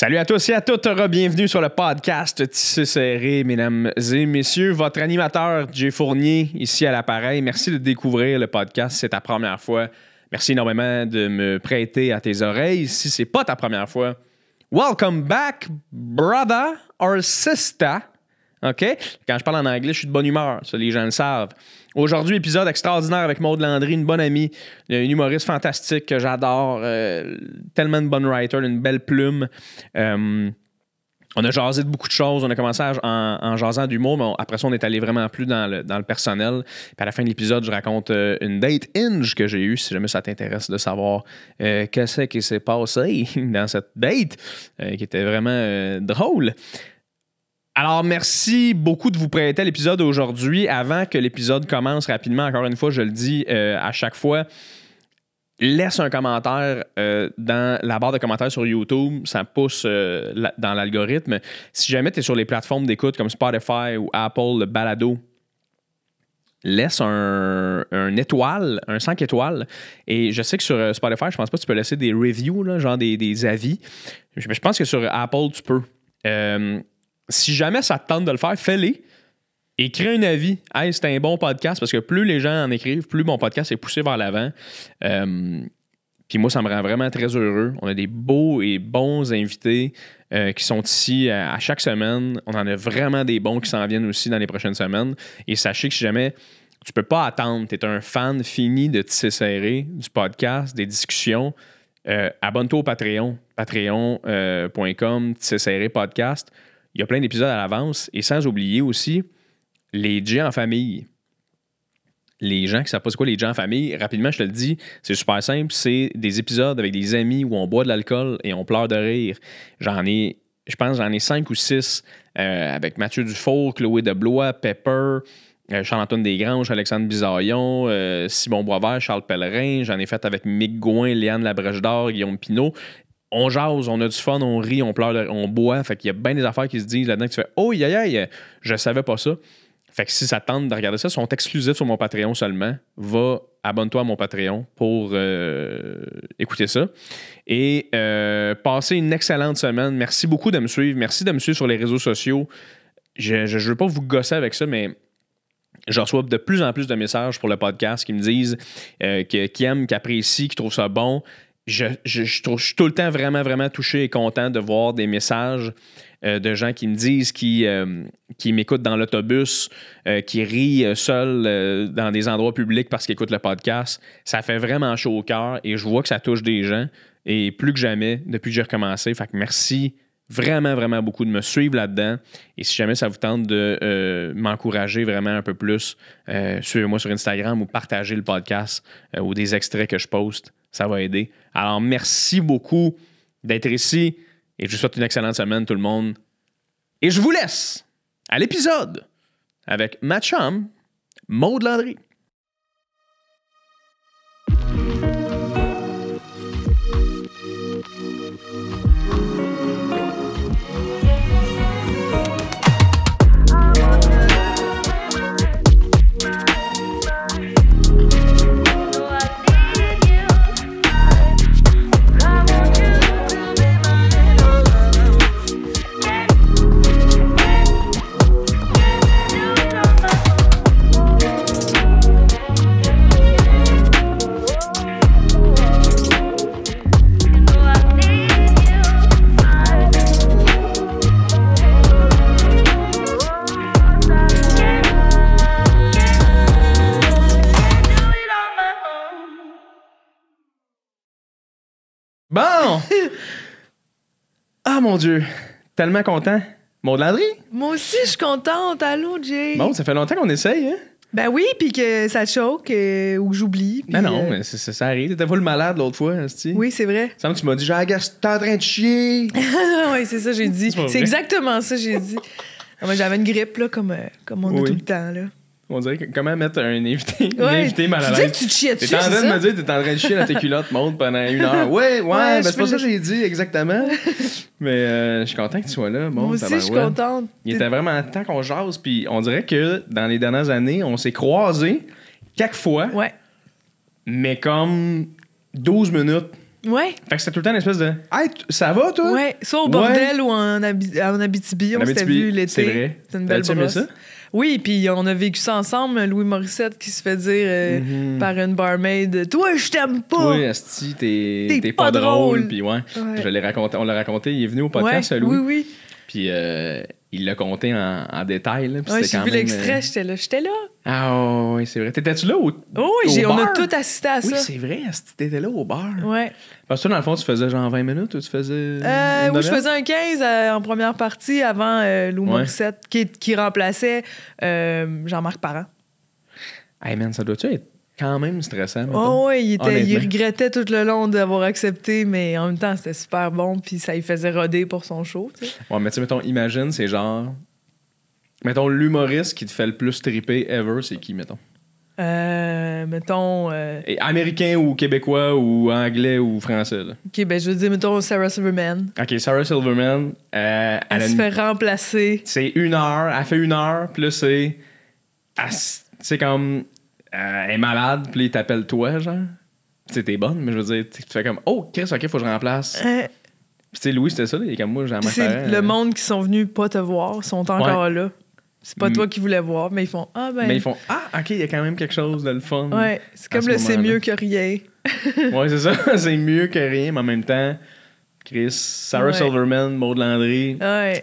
Salut à tous et à toutes, bienvenue sur le podcast Tissé Serré, mesdames et messieurs. Votre animateur, Jay Fournier, ici à l'appareil. Merci de découvrir le podcast, c'est ta première fois. Merci énormément de me prêter à tes oreilles. Si c'est pas ta première fois, welcome back, brother or sister. OK? Quand je parle en anglais, je suis de bonne humeur. Ça, les gens le savent. Aujourd'hui, épisode extraordinaire avec Maud Landry, une bonne amie, une humoriste fantastique que j'adore. Tellement une bonne writer, une belle plume. On a jasé de beaucoup de choses. On a commencé en jasant d'humour, mais après ça, on est allé vraiment plus dans le personnel. Puis à la fin de l'épisode, je raconte une date Hinge que j'ai eue, si jamais ça t'intéresse de savoir qu'est-ce qui s'est passé dans cette date, qui était vraiment drôle. Alors, merci beaucoup de vous prêter à l'épisode aujourd'hui. Avant que l'épisode commence rapidement, encore une fois, je le dis à chaque fois, laisse un commentaire dans la barre de commentaires sur YouTube. Ça pousse dans l'algorithme. Si jamais tu es sur les plateformes d'écoute comme Spotify ou Apple, le balado, laisse un étoile, un 5 étoiles. Et je sais que sur Spotify, je pense pas que tu peux laisser des reviews, là, genre des avis. Je pense que sur Apple, tu peux. Si jamais ça te tente de le faire, fais-les. Écris un avis. Hey, c'est un bon podcast, parce que plus les gens en écrivent, plus mon podcast est poussé vers l'avant. Puis moi, ça me rend vraiment très heureux. On a des beaux et bons invités qui sont ici à chaque semaine. On en a vraiment des bons qui s'en viennent aussi dans les prochaines semaines. Et sachez que si jamais tu peux pas attendre, tu es un fan fini de Tissé Serré, du podcast, des discussions, abonne-toi au Patreon. Patreon.com, Tissé Serré podcast. Il y a plein d'épisodes à l'avance. Et sans oublier aussi les Jay en famille. Les gens qui ne savent pas c'est quoi les Jay en famille, rapidement, je te le dis, c'est super simple. C'est des épisodes avec des amis où on boit de l'alcool et on pleure de rire. Je pense j'en ai 5 ou 6 avec Mathieu Dufour, Chloé Deblois, Pepper, Charles-Antoine Desgranges, Alexandre Bizarillon, Simon Boisvert, Charles Pellerin. J'en ai fait avec Mick Gouin, Léane Labrèche d'Or, Guillaume Pinault. On jase, on a du fun, on rit, on pleure, on boit. Fait qu'il y a bien des affaires qui se disent là-dedans que tu fais « Oh, aïe, je savais pas ça ». Fait que si ça te tente de regarder ça, ils sont exclusifs sur mon Patreon seulement. Abonne-toi à mon Patreon pour écouter ça. Et passez une excellente semaine. Merci beaucoup de me suivre. Merci de me suivre sur les réseaux sociaux. Je ne veux pas vous gosser avec ça, mais je reçois de plus en plus de messages pour le podcast qui me disent qu'ils aiment, qu'ils apprécient, qu'ils trouvent ça bon. Je suis tout le temps vraiment, vraiment touché et content de voir des messages de gens qui me disent qui m'écoutent dans l'autobus, qui rient seuls dans des endroits publics parce qu'ils écoutent le podcast. Ça fait vraiment chaud au cœur et je vois que ça touche des gens. Et plus que jamais, depuis que j'ai recommencé, fait que merci vraiment, vraiment beaucoup de me suivre là-dedans. Et si jamais ça vous tente de m'encourager vraiment un peu plus, suivez-moi sur Instagram ou partagez le podcast ou des extraits que je poste. Ça va aider. Alors, merci beaucoup d'être ici et je vous souhaite une excellente semaine, tout le monde. Et je vous laisse à l'épisode avec ma chum, Maud Landry. Bon! Ah, mon Dieu! Tellement content. Maud Landry? Moi aussi, je suis contente. Allô, Jay? Bon, ça fait longtemps qu'on essaye, hein? Ben oui, puis que ça choque ou que j'oublie. Ben non, mais ça arrive. T'étais pas le malade l'autre fois, hein, oui, c'est vrai. Ça me tu m'as dit, genre, t'es en train de chier! Oui, c'est ça, j'ai dit. C'est exactement ça, j'ai dit. Moi, j'avais une grippe, là, comme on a tout le temps, là. On dirait que comment mettre un invité mal à l'aise. Tu dis que tu te chiais dessus, t'es en train de me dire que t'es en train de chier dans tes culottes, Maud, pendant 1 heure. Ouais, ben c'est pas ça que j'ai dit exactement. Mais je suis content que tu sois là. Bon, moi aussi, je suis contente. Il était vraiment temps qu'on jase, puis on dirait que dans les dernières années, on s'est croisés quelques fois. Ouais. Mais comme 12 minutes Ouais. Fait que c'était tout le temps une espèce de « Hey, ça va, toi? » Ouais, soit au bordel ou en Abitibi, on s'était vu l'été. C'est vrai. C'est une belle brosse. Ça? Oui, puis on a vécu ça ensemble. Louis Morissette qui se fait dire par une barmaid « Toi, je t'aime pas! » Oui, asti, t'es pas drôle. Puis ouais, je l'ai raconté, on l'a raconté. Il est venu au podcast, Louis. Oui. Puis il l'a compté en détail. Là, ouais, j'ai vu l'extrait, j'étais là. Ah oui, c'est vrai. T'étais-tu là au oui, bar? On a tout assisté à ça. Oui, c'est vrai, t'étais là au bar. Ouais. Parce que toi, dans le fond, tu faisais genre 20 minutes ou tu faisais... oui, je faisais un 15 en première partie avant Lou Morissette qui remplaçait Jean-Marc Parent. Hey man, ça doit-tu être quand même stressant? Oh oui, il regrettait tout le long d'avoir accepté, mais en même temps, c'était super bon, puis ça lui faisait roder pour son show. Tu sais. Ouais, mais tu sais, mettons, imagine, c'est genre... Mettons, l'humoriste qui te fait le plus triper ever, c'est qui, mettons? Mettons... Et américain ou québécois ou anglais ou français, là. OK, ben je veux dire, mettons Sarah Silverman. OK, Sarah Silverman... elle se fait remplacer. C'est 1 heure, elle fait 1 heure, puis là, c'est... C'est comme... elle est malade, puis il t'appelle toi, genre. Tu sais, t'es bonne, mais je veux dire, tu fais comme... Oh, Chris, OK, faut que je remplace. Puis tu sais, Louis, c'était ça, il est comme moi, j'en c'est le monde qui sont venus pas te voir, sont encore là. C'est pas toi qui voulais voir, mais ils font Mais ils font OK, il y a quand même quelque chose de le fun. Ouais, c'est comme le c'est mieux que rien. Ouais, c'est ça, c'est mieux que rien, mais en même temps, Chris, Sarah Silverman, Maud Landry,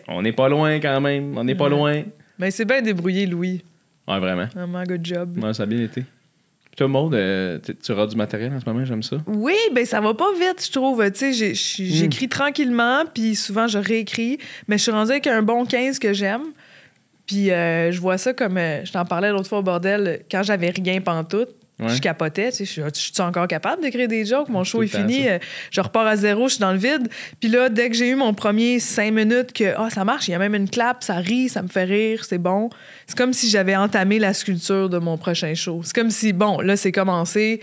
on n'est pas loin quand même, on n'est pas loin. Mais c'est bien débrouillé, Louis. Ouais, vraiment. Vraiment, good job. Ouais, ça a bien été. Puis toi, Maud, tu auras du matériel en ce moment, j'aime ça. Oui, ben ça va pas vite, je trouve. Tu sais, j'écris tranquillement, puis souvent je réécris, mais je suis rendue avec un bon 15 que j'aime. Puis je vois ça comme... je t'en parlais l'autre fois au bordel, quand j'avais rien pantoute, je capotais. Tu sais, je suis encore capable d'écrire des jokes? Mon show est fini. Je repars à zéro, je suis dans le vide. Puis là, dès que j'ai eu mon premier 5 minutes que ça marche, il y a même une clap, ça rit, ça me fait rire, c'est bon. C'est comme si j'avais entamé la sculpture de mon prochain show. C'est comme si, bon, là, c'est commencé,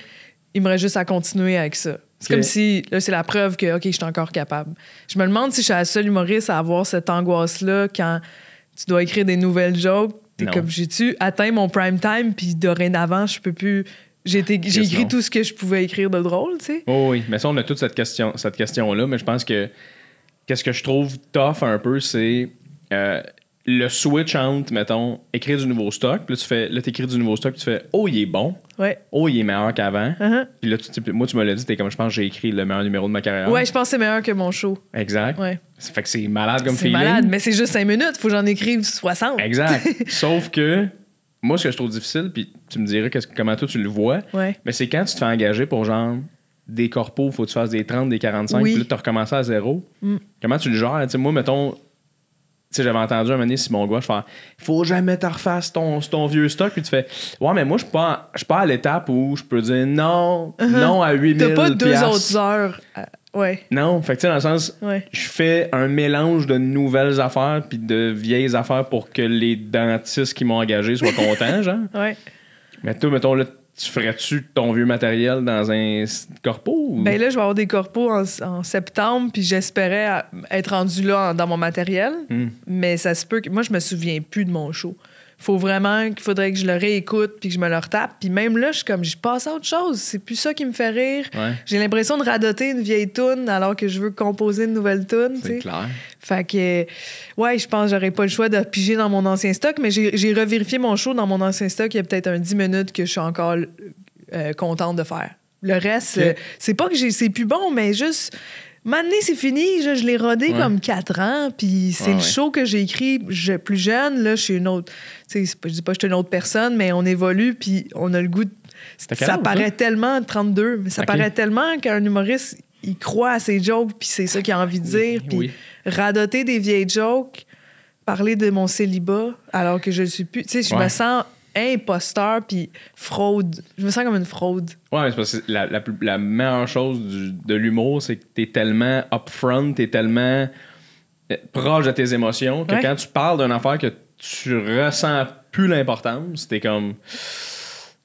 il me reste juste à continuer avec ça. C'est comme si, là, c'est la preuve que, OK, je suis encore capable. Je me demande si je suis la seule humoriste à avoir cette angoisse-là quand... Tu dois écrire des nouvelles jokes. T'es comme, j'ai-tu atteint mon prime time, puis dorénavant, je peux plus... J'ai écrit tout ce que je pouvais écrire de drôle, tu sais. Oh oui, mais ça, on a toute cette question-là, mais je pense que qu'est-ce que je trouve tough un peu, c'est le switch entre, mettons, écrire du nouveau stock, puis là, t'écris du nouveau stock, puis tu fais « Oh, il est bon! Ouais. Oh, il est meilleur qu'avant! Puis là, moi, tu me l'as dit, t'es comme, je pense que j'ai écrit le meilleur numéro de ma carrière. Ouais, je pense que c'est meilleur que mon show. Exact. Ouais. Ça fait que c'est malade comme feeling. C'est malade, mais c'est juste 5 minutes, faut que j'en écrive 60. Exact. Sauf que, moi, ce que je trouve difficile, puis tu me dirais comment toi tu le vois, mais c'est quand tu te fais engager pour genre des corpos, faut que tu fasses des 30, des 45, puis là, tu as recommencé à zéro. Comment tu le gères? Tu sais, moi, mettons... Tu sais, j'avais entendu un moment donné Simon Gouache faire « Faut jamais te refasses ton vieux stock. » Puis tu fais « Ouais, mais moi, je suis pas à l'étape où je peux dire non à 8 000 T'as pas 2 autres heures. Ouais. Non, fait que tu sais, dans le sens, je fais un mélange de nouvelles affaires puis de vieilles affaires pour que les dentistes qui m'ont engagé soient contents, genre. Ouais. Mais toi, mettons, là, tu ferais-tu ton vieux matériel dans un corpo? Ou? Ben là, je vais avoir des corpos en septembre, puis j'espérais être rendu là dans mon matériel. Mais ça se peut que... Moi, je me souviens plus de mon show. Qu'il faudrait que je le réécoute puis que je me le retape. Puis même là, je passe à autre chose. C'est plus ça qui me fait rire. Ouais. J'ai l'impression de radoter une vieille toune alors que je veux composer une nouvelle toune. C'est clair. Fait que, ouais, je pense que j'aurais pas le choix de piger dans mon ancien stock, mais j'ai revérifié mon show dans mon ancien stock. Il y a peut-être un 10 minutes que je suis encore contente de faire. Le reste, c'est pas que c'est plus bon, mais juste... Maintenant, c'est fini. Je l'ai rodé comme 4 ans. Puis c'est le show que j'ai écrit plus jeune. Là, je suis une autre... Je dis pas que je suis une autre personne, mais on évolue. Puis on a le goût... Ça paraît tellement... 32. Mais ça paraît tellement qu'un humoriste, il croit à ses jokes. Puis c'est ça qu'il a envie de dire. Puis radoter des vieilles jokes, parler de mon célibat, alors que je le suis plus... Tu sais, je me sens... imposteur puis fraude. Je me sens comme une fraude. Ouais, c'est parce que la meilleure chose de l'humour, c'est que t'es tellement upfront, t'es tellement proche de tes émotions que quand tu parles d'une affaire que tu ressens plus l'importance, t'es comme...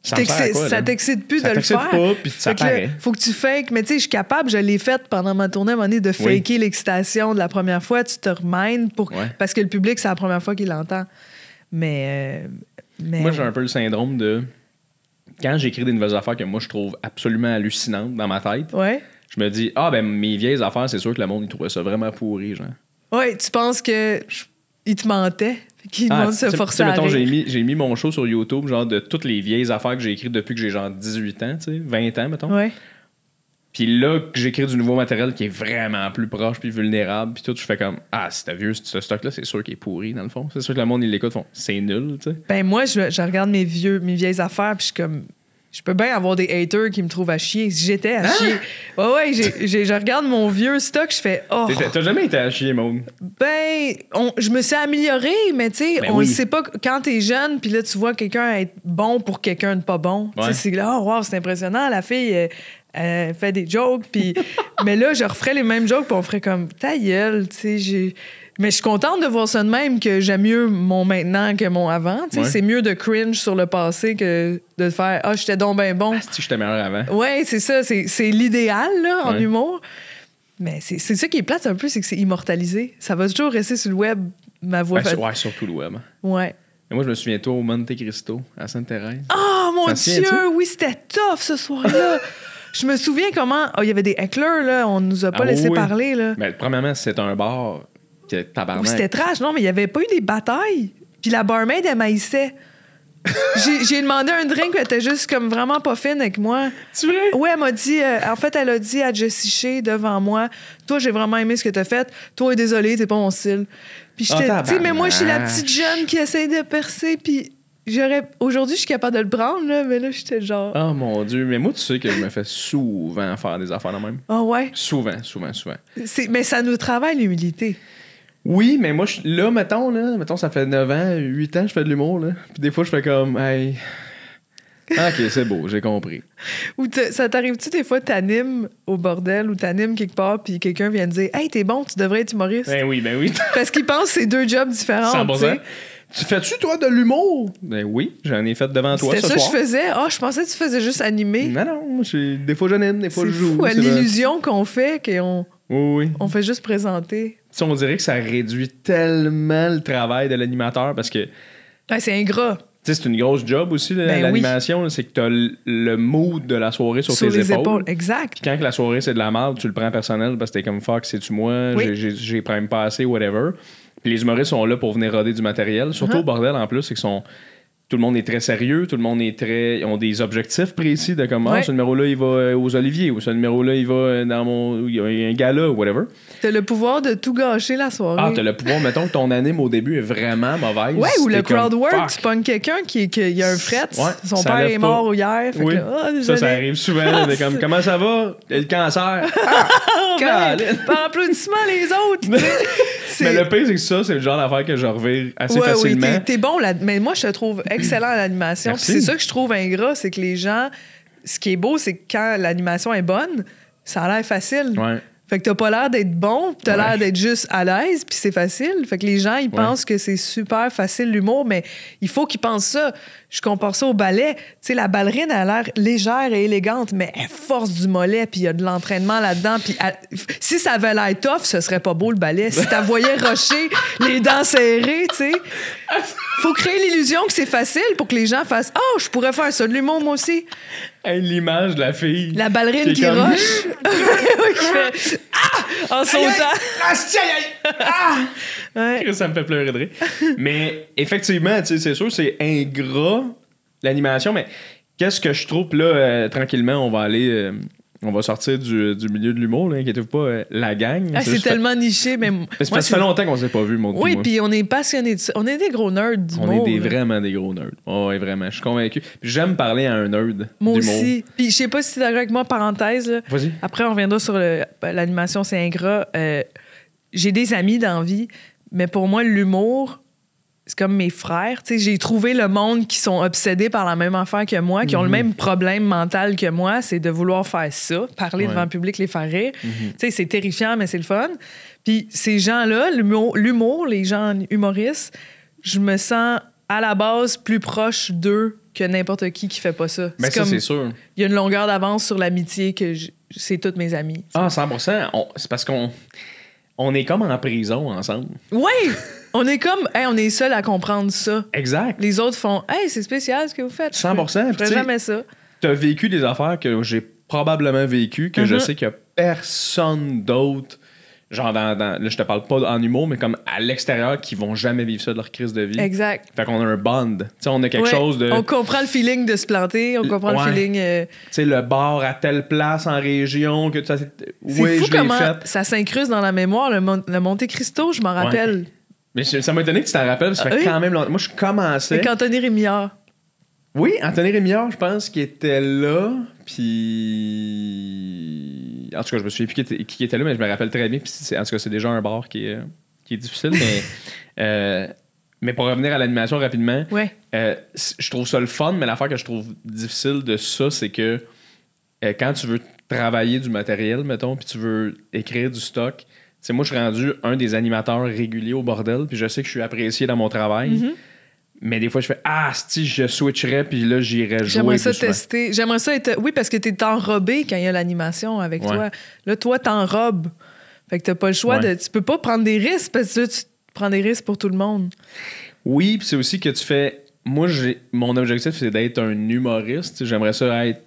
Ça t'excite plus de le faire. Pas, puis ça paraît. Faut que tu fakes. Mais tu sais, je suis capable, je l'ai fait pendant ma tournée à un moment donné de faker l'excitation de la première fois. Tu te remindes parce que le public, c'est la première fois qu'il l'entend. Mais moi, j'ai un peu le syndrome de... Quand j'écris des nouvelles affaires que moi, je trouve absolument hallucinantes dans ma tête, je me dis, ben mes vieilles affaires, c'est sûr que le monde, il trouvait ça vraiment pourri, genre. Ouais, tu penses que il te mentait? Qu'il demande de se forcer à mettons, rire. j'ai mis mon show sur YouTube, genre, de toutes les vieilles affaires que j'ai écrites depuis que j'ai genre 18 ans, tu sais, 20 ans, mettons. Ouais. Puis là, que j'écris du nouveau matériel qui est vraiment plus proche puis vulnérable, puis tout, je fais comme, c'était vieux, ce stock-là, c'est sûr qu'il est pourri, dans le fond. C'est sûr que le monde, il l'écoute, font, c'est nul, tu sais. Ben moi, je regarde mes vieilles affaires, puis je suis comme... Je peux bien avoir des haters qui me trouvent à chier. Si j'étais à chier. Ouais, je regarde mon vieux stock, je fais... Oh. T'as jamais été à chier, Maud? Ben, je me suis améliorée, mais tu sais, on ne sait pas quand t'es jeune, puis là, tu vois quelqu'un être bon pour quelqu'un de pas bon. Ouais. C'est là, oh, wow, c'est impressionnant, la fille... Elle fait des jokes, puis... mais là, je referais les mêmes jokes, puis on ferait comme, ta gueule, tu sais, mais je suis contente de voir ça de même, que j'aime mieux mon maintenant que mon avant, tu sais. C'est mieux de cringe sur le passé que de faire, j'étais donc ben bon. Si j'étais meilleur avant. Ouais, c'est ça, c'est l'idéal, là, en humour. Mais c'est ça qui est plate un peu, c'est que c'est immortalisé. Ça va toujours rester sur le web, ma voix. Ouais, surtout le web. Ouais. Et moi, je me souviens toi au Monte Cristo, à Sainte-Thérèse. Oh, mon Dieu! Oui, c'était tough, ce soir-là! Je me souviens comment... il y avait des hecklers, là. On nous a pas laissé parler, là. Mais premièrement, c'était un bar que tabarnak. Oui, c'était trash. Non, mais il y avait pas eu des batailles. Puis la barmaid, elle maïssait. J'ai demandé un drink, elle était juste comme vraiment pas fine avec moi. C'est vrai? Oui, elle m'a dit... en fait, elle a dit à Jessie Shea devant moi, « Toi, j'ai vraiment aimé ce que t'as fait. Toi, désolé, t'es pas mon style. » Puis j'étais... tu sais, mais moi, je suis la petite jeune qui essaie de percer, puis... Aujourd'hui, je suis capable de le prendre, là, mais là, j'étais genre... Oh mon Dieu, mais moi, tu sais que je me fais souvent faire des affaires de même. Ah ouais? Souvent. Mais ça nous travaille, l'humilité. Oui, mais moi, là, mettons, ça fait 9 ans, 8 ans que je fais de l'humour, là. Puis des fois, je fais comme, hey... OK, c'est beau, j'ai compris. Ou ça t'arrive-tu des fois, t'animes au bordel ou t'animes quelque part, puis quelqu'un vient te dire, hey, t'es bon, tu devrais être humoriste? Ben oui. Parce qu'il pense que c'est 2 jobs différents. 100%. Tu fais-tu, toi, de l'humour? Ben oui, j'en ai fait devant toi ce soir. C'est ça que je faisais? Je pensais que tu faisais juste animer. Non, des fois j'anime, des fois je joue. C'est l'illusion qu'on fait, qu'on on fait juste présenter. T'sais, on dirait que ça réduit tellement le travail de l'animateur parce que... c'est ingrat. C'est une grosse job aussi, l'animation. C'est que t'as le mood de la soirée sur tes les épaules. Exact. Puis quand que la soirée, c'est de la merde, tu le prends personnel parce que t'es comme « fuck, c'est-tu moi? J'ai prime pas assez, whatever. » Puis les humoristes sont là pour venir roder du matériel. Surtout au bordel, en plus, c'est que tout le monde est très sérieux, tout le monde est ils ont des objectifs précis de comment ce numéro-là, il va aux Oliviers, ou ce numéro-là, il va il y a un gala, ou whatever. T'as le pouvoir de tout gâcher la soirée. T'as le pouvoir, mettons que ton anime au début est vraiment mauvaise. Ouais, ou le crowd work, tu pognes quelqu'un qui a un fret, son père est mort hier. Fait que, ça arrive souvent. T'es comme, comment ça va? Le cancer. Par applaudissement, les autres. Mais le pire, c'est que ça, c'est le genre d'affaire que je revire assez facilement. Oui, t'es bon là. Mais moi, je te trouve excellent à l'animation. C'est ça que je trouve ingrat, c'est que les gens... Ce qui est beau, c'est que quand l'animation est bonne, ça a l'air facile. Ouais. Fait que t'as pas l'air d'être bon, t'as l'air d'être juste à l'aise, puis c'est facile. Fait que les gens, ils pensent que c'est super facile l'humour, mais il faut qu'ils pensent ça. Je compare ça au ballet. Tu sais, la ballerine, elle a l'air légère et élégante, mais elle force du mollet, puis il y a de l'entraînement là-dedans. Puis si ça avait l'air tough, ce serait pas beau, le ballet. Si t'as voyais rocher, les dents serrées, tu sais. Faut créer l'illusion que c'est facile pour que les gens fassent « Oh, je pourrais faire ça de l'humour, moi aussi. » L'image de la fille. La ballerine qui roche. Qui fait « Ah! » en sautant. Ouais. Ça me fait pleurer de rire. Mais effectivement, c'est sûr, c'est ingrat, l'animation, mais qu'est-ce que je trouve, là, tranquillement, on va aller... on va sortir du milieu de l'humour, là, inquiétez-vous pas, la gang. C'est tellement niché, mais... ça fait longtemps qu'on s'est pas vu, mon Oui, puis on est passionnés de ça. On est des gros nerds d'humour. On est vraiment des gros nerds. Oui, vraiment, je suis convaincu. Puis j'aime parler à un nerd moi aussi. Puis je sais pas si t'es d'accord avec moi, parenthèse. Là. Vas-y. Après, on reviendra sur l'animation, c'est ingrat. J'ai des amis dans la vie, mais pour moi, l'humour... C'est comme mes frères. Tu sais, j'ai trouvé le monde qui sont obsédés par la même affaire que moi, qui ont le même problème mental que moi, c'est de vouloir faire ça, parler devant le public, les faire rire. Tu sais, c'est terrifiant, mais c'est le fun. Puis ces gens-là, l'humour, les gens humoristes, je me sens à la base plus proche d'eux que n'importe qui fait pas ça. Mais ça, c'est sûr. Il y a une longueur d'avance sur l'amitié que c'est toutes mes amis. Ah, 100%. C'est parce qu'on est comme en prison ensemble. Oui! On est comme, on est seul à comprendre ça. Exact. Les autres font, c'est spécial ce que vous faites. 100%. Je ferais jamais ça. T'as vécu des affaires que j'ai probablement vécues, que je sais qu'il y a personne d'autre, genre là je te parle pas en humour, mais comme à l'extérieur, qui vont jamais vivre ça de leur crise de vie. Exact. Fait qu'on a un bond. Tu sais, on a quelque chose de... On comprend le feeling de se planter, on comprend le feeling... Tu sais, le bar à telle place en région, que ça... C'est fou je l'ai comment fait. ça s'incruste dans la mémoire, le Monte Cristo, je m'en rappelle. Mais ça m'a étonné que tu t'en rappelles, ça fait quand même longtemps. Moi, je commençais... Avec Anthony Rémillard. Oui, Anthony Rémillard, je pense, qui était là, puis... En tout cas, je me souviens plus qui était là, mais je me rappelle très bien, puis en tout cas, c'est déjà un bar qui est difficile, mais pour revenir à l'animation rapidement, je trouve ça le fun, mais l'affaire que je trouve difficile de ça, c'est que quand tu veux travailler du matériel, mettons, puis tu veux écrire du stock, tu sais, moi, je suis rendu un des animateurs réguliers au bordel, puis je sais que je suis apprécié dans mon travail. Mm-hmm. Mais des fois, je fais si je switcherais, puis là, j'irais jouer. J'aimerais ça tester. J'aimerais ça être. Oui, parce que t'es enrobé quand il y a l'animation avec toi. Là, toi, t'enrobes. Fait que t'as pas le choix de. Tu peux pas prendre des risques parce que tu prends des risques pour tout le monde. Oui, puis c'est aussi que tu fais. Moi, mon objectif, c'est d'être un humoriste. J'aimerais ça être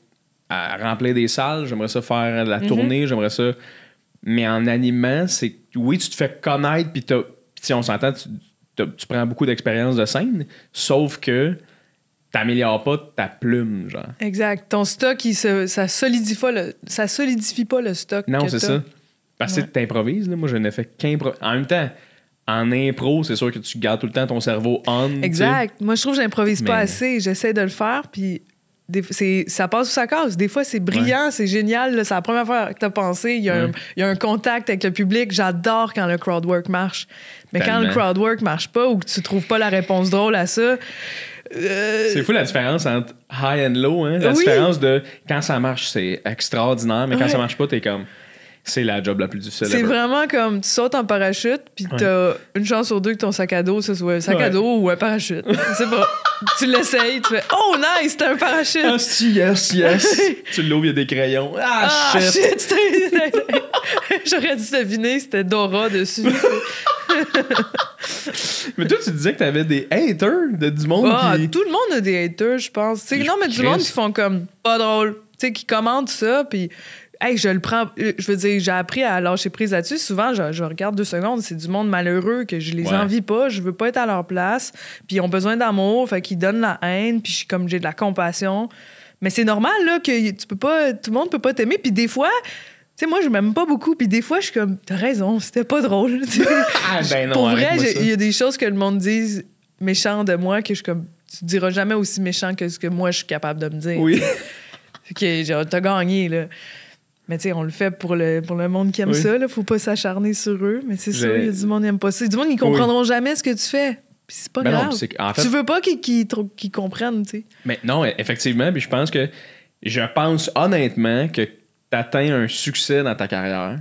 à remplir des salles, j'aimerais ça faire de la tournée, j'aimerais ça. Mais en animant, c'est. Oui, tu te fais connaître, puis si on s'entend, tu prends beaucoup d'expérience de scène, sauf que t'améliores pas ta plume, genre. Exact. Ton stock, ça solidifie pas le stock. Non, c'est ça. Parce que t'improvises, là. Moi, je ne fais qu'improviser. En même temps, en impro, c'est sûr que tu gardes tout le temps ton cerveau on. Exact. Moi, je trouve que j'improvise pas assez. J'essaie de le faire, puis ça passe ou ça casse. Des fois, c'est brillant, c'est génial. Là, c'est la première fois que tu as pensé. Il y a un contact avec le public. J'adore quand le crowdwork marche. Mais quand le crowdwork marche pas ou que tu trouves pas la réponse drôle à ça... C'est fou la différence entre high and low. Hein? La différence de quand ça marche, c'est extraordinaire, mais quand ça marche pas, t'es comme... C'est la job la plus difficile. C'est vraiment comme tu sautes en parachute, puis t'as une chance sur deux que ton sac à dos, ce soit un sac à dos ou un parachute. C'est pas. Tu l'essayes, tu fais oh nice, t'as un parachute. Ah, si, yes. Tu l'ouvres, il y a des crayons. Ah shit. J'aurais dû deviner, c'était Dora dessus. Mais toi, tu disais que t'avais des haters du monde qui... Tout le monde a des haters, je pense. Non, mais du monde qui font comme pas drôle. Tu sais, qui commentent ça, puis... Hey, je le prends. Je veux dire, j'ai appris à lâcher prise là-dessus. Souvent, je regarde 2 secondes, c'est du monde malheureux que je les envie pas, je veux pas être à leur place. Puis ils ont besoin d'amour, fait qu'ils donnent la haine, puis j'ai de la compassion. Mais c'est normal, là, que tu peux pas. Tout le monde peut pas t'aimer. Puis des fois, tu sais, moi, je m'aime pas beaucoup. Puis des fois, je suis comme, t'as raison, c'était pas drôle. Ben non, pour vrai, il y a des choses que le monde dise méchant de moi que je suis comme, tu diras jamais aussi méchant que ce que moi, je suis capable de me dire. Oui. OK, genre, t'as gagné, là. Mais tu sais, on le fait pour le monde qui aime ça. Là. Faut pas s'acharner sur eux. Mais c'est sûr, il y a du monde qui n'aime pas ça. Il y a du monde qui comprendront jamais ce que tu fais. Puis c'est pas grave. Non, en fait, tu veux pas qu'ils comprennent, tu sais. Mais non, effectivement. Puis je pense honnêtement que t'atteins un succès dans ta carrière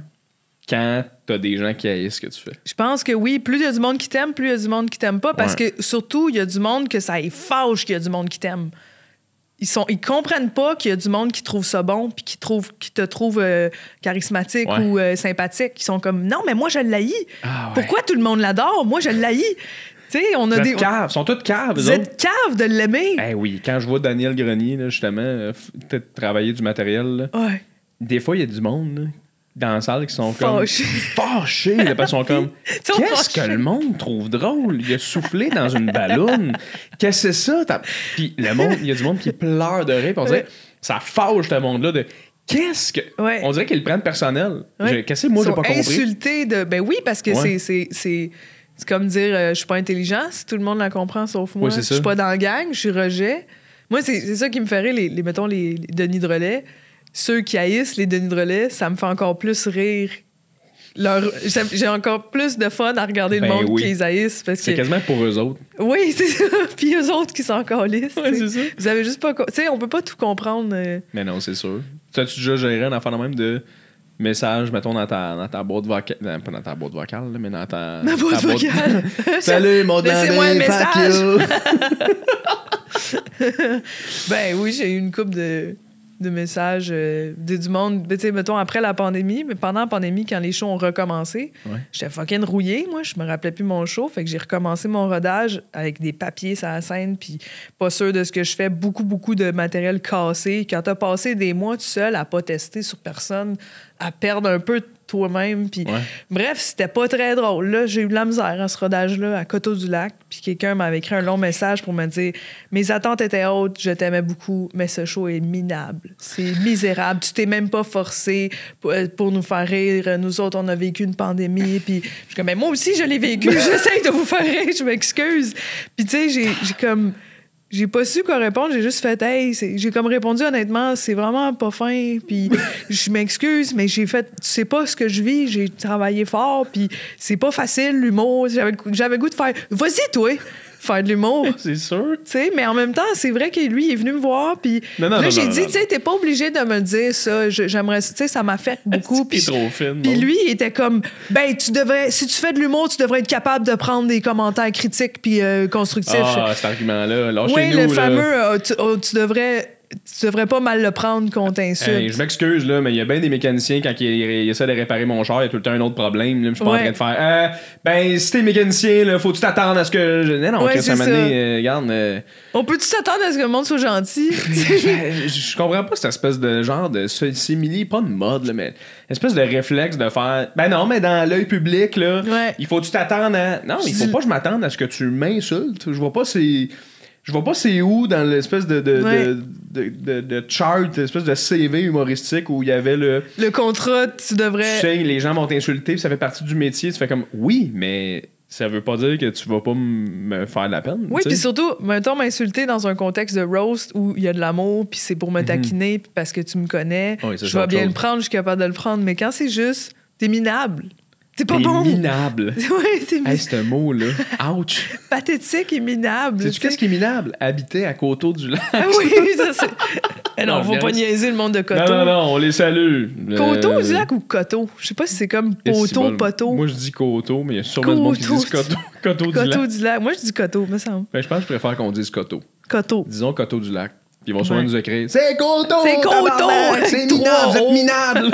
quand t'as des gens qui haïssent ce que tu fais. Je pense que oui. Plus il y a du monde qui t'aime, plus il y a du monde qui t'aime pas. Parce que surtout, il y a du monde que ça fâche qu'il y a du monde qui t'aime. Ils comprennent pas qu'il y a du monde qui trouve ça bon puis qui te trouve charismatique ou sympathique. Ils sont comme non, mais moi je l'haïs. Pourquoi tout le monde l'adore? Moi je l'haïs. Tu sais, on a des caves, ils sont tous caves. Vous êtes caves de l'aimer. Oui, quand je vois Daniel Grenier là, justement peut-être travailler du matériel, là, des fois il y a du monde là, dans la salle qui sont comme fâchés là, parce qu'ils sont comme qu'est-ce que le monde trouve drôle? Il a soufflé dans une balloune. Qu'est-ce que c'est ça? Puis le monde, il y a du monde qui pleure de rire. On dirait ça fâche ce monde-là de qu'est-ce que. On dirait qu'ils le prennent personnel. Qu'est-ce que moi j'ai pas compris? Insultés de. Ben oui, parce que c'est comme dire je suis pas intelligent si tout le monde la comprend sauf moi. Je suis pas dans la gang, je suis rejet. Moi, c'est ça qui me fait rire, mettons les Denis Drolet. Ceux qui haïssent les Denis Drolet, ça me fait encore plus rire. J'ai encore plus de fun à regarder le monde qui les haïssent. C'est quasiment pour eux autres. Oui, c'est ça. Puis eux autres qui sont encore lisses. Oui, c'est ça. Vous avez juste pas... Tu sais, on peut pas tout comprendre. Mais non, c'est sûr. Tu as-tu déjà géré un affaire de même de message, mettons, dans ta boîte vocale... Pas dans ta boîte vocale, mais dans ta... Ma boîte vocale. Salut, mon laissez-moi un message. Ben oui, j'ai eu une couple de de messages du monde. Tu sais, mettons, après la pandémie, mais pendant la pandémie, quand les shows ont recommencé, j'étais fucking rouillée, moi. Je me rappelais plus mon show. Fait que j'ai recommencé mon rodage avec des papiers sur la scène, puis pas sûr de ce que je fais. Beaucoup, beaucoup de matériel cassé. Quand t'as passé des mois tout seul à pas tester sur personne, à perdre un peu toi-même. Puis bref, c'était pas très drôle. Là, j'ai eu de la misère à ce rodage-là, à Coteau-du-Lac. Puis quelqu'un m'avait écrit un long message pour me dire « Mes attentes étaient hautes, je t'aimais beaucoup, mais ce show est minable. C'est misérable. Tu t'es même pas forcé pour nous faire rire. Nous autres, on a vécu une pandémie. » Puis je suis comme « Mais moi aussi, je l'ai vécu. J'essaie de vous faire rire. Je m'excuse. » Puis tu sais, j'ai comme... J'ai pas su quoi répondre, j'ai juste fait « Hey, j'ai comme répondu honnêtement, c'est vraiment pas fin, puis je m'excuse, mais j'ai fait, tu sais pas ce que je vis, j'ai travaillé fort, puis c'est pas facile l'humour, j'avais goût de faire « Vas-y toi, faire de l'humour. » C'est sûr. Tu sais, mais en même temps, c'est vrai que lui, il est venu me voir, puis là, j'ai dit « Tu sais, t'es pas obligé de me le dire ça, j'aimerais, tu sais, ça m'affecte beaucoup. » Puis lui, il était comme « Ben, tu devrais, si tu fais de l'humour, tu devrais être capable de prendre des commentaires critiques puis constructifs. » Ah, cet argument-là, lâchez-nous. Oui, le fameux tu devrais pas mal le prendre qu'on t'insulte. Hey, je m'excuse, là, mais il y a bien des mécaniciens, quand ils essaient de réparer mon char, il y a tout le temps un autre problème. Là, je suis pas en train de faire ben, si t'es mécanicien, là, faut-tu t'attendre à ce que. Non, ouais, c'est ça. Regarde. On peut-tu s'attendre à ce que le monde soit gentil? Je comprends pas cette espèce de genre de simili, pas de mode, là, mais une espèce de réflexe de faire. Ben non, mais dans l'œil public, là, il faut-tu t'attendre à. Non, il faut pas que je m'attende à ce que tu m'insultes. Je vois pas c'est où dans l'espèce de chart, l'espèce de CV humoristique où il y avait le contrat, tu devrais. Tu sais, les gens vont t'insulter, puis ça fait partie du métier. Tu fais comme oui, mais ça veut pas dire que tu vas pas me faire de la peine. Oui, puis surtout, mettons m'insulter dans un contexte de roast où il y a de l'amour, puis c'est pour me taquiner, puis parce que tu me connais, je vais bien le prendre, je suis capable de le prendre. Mais quand c'est juste, t'es minable. C'est pas bon. Minable. Oui, c'est minable. C'est un mot, là. Ouch. Pathétique et minable. Sais-tu qu'est-ce qui est minable? Habiter à Coteau-du-Lac. Ah oui, ça c'est. Eh non, faut pas niaiser le monde de Coteau. Non, on les salue. Coteau-du-Lac ou Coteau? Je sais pas si c'est comme poteau, poteau. Moi, je dis Coteau, mais il y a sûrement du monde qui dit Coteau-du-Lac. Coteau-du-Lac. Moi, je dis Coteau, me semble. Ben, je pense que je préfère qu'on dise Coteau. Coteau. Disons Coteau-du-Lac. Ils vont sûrement nous écrire « C'est Coteau! C'est Coteau! C'est minable! Vous êtes minable! »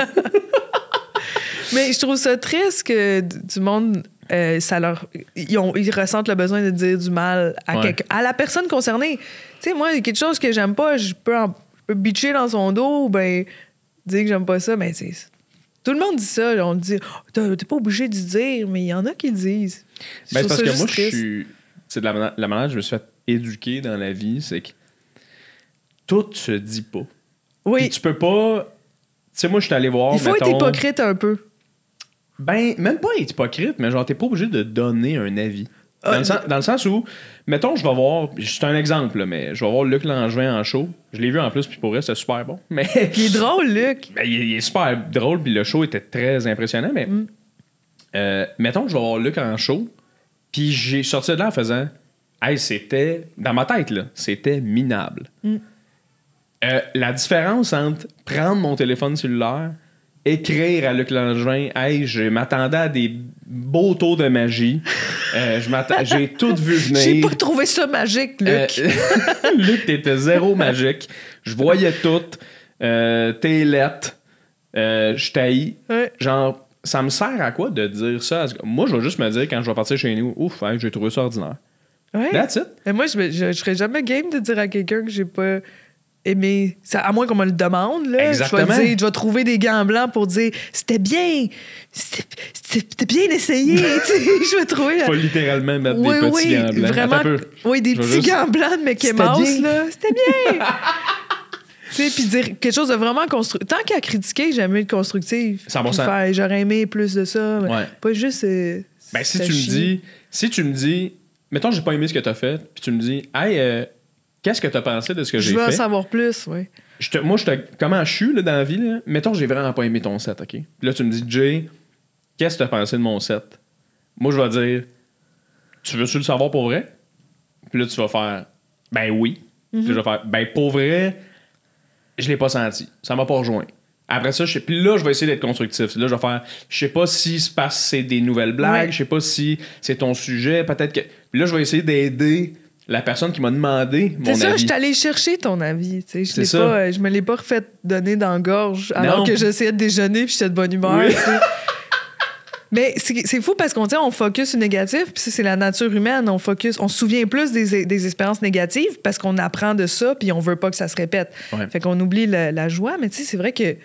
Mais je trouve ça triste que du monde, ils ressentent le besoin de dire du mal à la personne concernée. Tu sais, moi, il y a quelque chose que j'aime pas, je peux bitcher dans son dos ou ben dire que j'aime pas ça, mais tout le monde dit ça. On dit « T'es pas obligé de dire », mais il y en a qui le disent. Ben, c'est parce que moi, c'est de la manière dont je me suis fait éduquer dans la vie, c'est que tout se dit pas. Oui. Puis tu peux pas... Tu sais, moi, je suis allé voir, il faut être hypocrite un peu. Ben, même pas être hypocrite, mais genre, t'es pas obligé de donner un avis. Dans le sens où, mettons, je vais voir, c'est un exemple, là, mais je vais voir Luc Langevin en show. Je l'ai vu en plus, puis pour vrai, c'est super bon. Mais il est drôle, Luc. Ben, il est super drôle, puis le show était très impressionnant, mais mettons que je vais voir Luc en show, puis j'ai sorti de là en faisant, hey, c'était, dans ma tête, là, c'était minable. La différence entre prendre mon téléphone cellulaire, écrire à Luc Langevin, hey, je m'attendais à des beaux tours de magie. J'ai tout vu venir. J'ai pas trouvé ça magique, Luc. Luc, t'étais zéro magique. Je voyais tout. T'es lettre. Je t'haïs. Ouais. Genre, ça me sert à quoi de dire ça? Moi, je vais juste me dire quand je vais partir chez nous, ouf, hey, j'ai trouvé ça ordinaire. Ouais. That's it. Et moi, je serais jamais game de dire à quelqu'un que j'ai pas aimé. Ça, à moins qu'on me le demande, là. Exactement. Je vais trouver des gants blancs pour dire c'était bien. C'était bien essayé. Je vais trouver. Faut littéralement mettre des petits gants blancs. Vraiment. Oui, des petits gants blancs de Mickey Mouse, là. C'était bien. Tu sais, puis dire quelque chose de vraiment constructif. Tant qu'à critiquer, j'aime mieux le constructif. 100%. J'aurais aimé plus de ça. Ouais. Pas juste. Ben, si tu me dis, mettons, j'ai pas aimé ce que t'as fait, puis tu me dis, hey, qu'est-ce que t'as pensé de ce que j'ai fait? Je veux en savoir plus, oui. Comment je suis là, dans la vie, là? Mettons, j'ai vraiment pas aimé ton set, OK? Puis là, tu me dis, Jay, qu'est-ce que t'as pensé de mon set? Moi, je vais dire, tu veux-tu le savoir pour vrai? Puis là, tu vas faire, ben oui. Puis je vais faire, ben pour vrai, je l'ai pas senti. Ça m'a pas rejoint. Après ça, puis là, je vais essayer d'être constructif. Là, je vais faire, je sais pas si c'est des nouvelles blagues, je sais pas si c'est ton sujet, peut-être que... Puis là, je vais essayer d'aider la personne qui m'a demandé mon C'est ça, avis. je suis allée chercher ton avis. Tu sais, C'est ça. je me l'ai pas refait donner dans la gorge alors Non. que j'essayais de déjeuner puis j'étais de bonne humeur. Oui. Tu sais. Mais c'est fou parce qu'on dit on focus sur le négatif, puis ça, c'est la nature humaine. On se souvient plus des expériences négatives parce qu'on apprend de ça, puis on veut pas que ça se répète. Ouais. Fait qu'on oublie la joie. Mais tu sais, c'est vrai que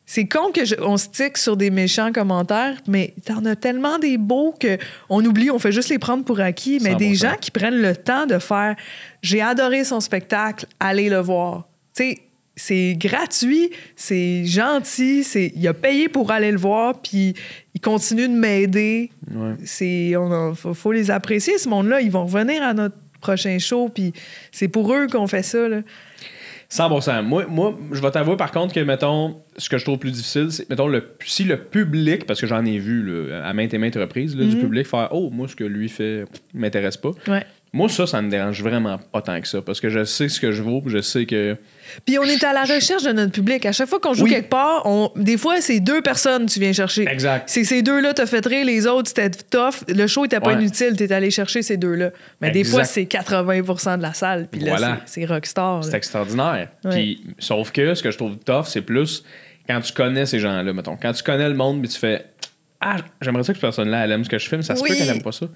c'est con on stick sur des méchants commentaires, mais t'en as tellement des beaux qu'on oublie, on fait juste les prendre pour acquis. Mais 100%. des gens qui prennent le temps de faire « J'ai adoré son spectacle, allez le voir ». Tu sais, c'est gratuit, c'est gentil, il a payé pour aller le voir, puis il continue de m'aider. Ouais. Faut les apprécier, ce monde-là. Ils vont revenir à notre prochain show, puis c'est pour eux qu'on fait ça, là. 100%. Moi, je vais t'avouer par contre que, mettons, ce que je trouve plus difficile, c'est, mettons, si le public, parce que j'en ai vu là, à maintes et maintes reprises, là, du public faire « Oh, moi, ce que lui fait m'intéresse pas. Ouais. » Moi, ça me dérange vraiment pas tant que ça, parce que je sais ce que je vaux, puis je sais que... Puis on est à la recherche de notre public. À chaque fois qu'on joue quelque part, des fois, c'est 2 personnes que tu viens chercher. Exact. C'est ces 2-là t'as fait rire, les autres, c'était tough. Le show était pas inutile, t'es allé chercher ces 2-là. Mais des fois, c'est 80% de la salle. Puis là, c'est rockstar. C'est extraordinaire. Ouais. Puis, sauf que ce que je trouve tough, c'est plus quand tu connais ces gens-là, mettons. Quand tu connais le monde, puis tu fais « Ah, j'aimerais ça que cette personne-là, elle aime ce que je fais, mais ça se peut qu'elle aime pas ça.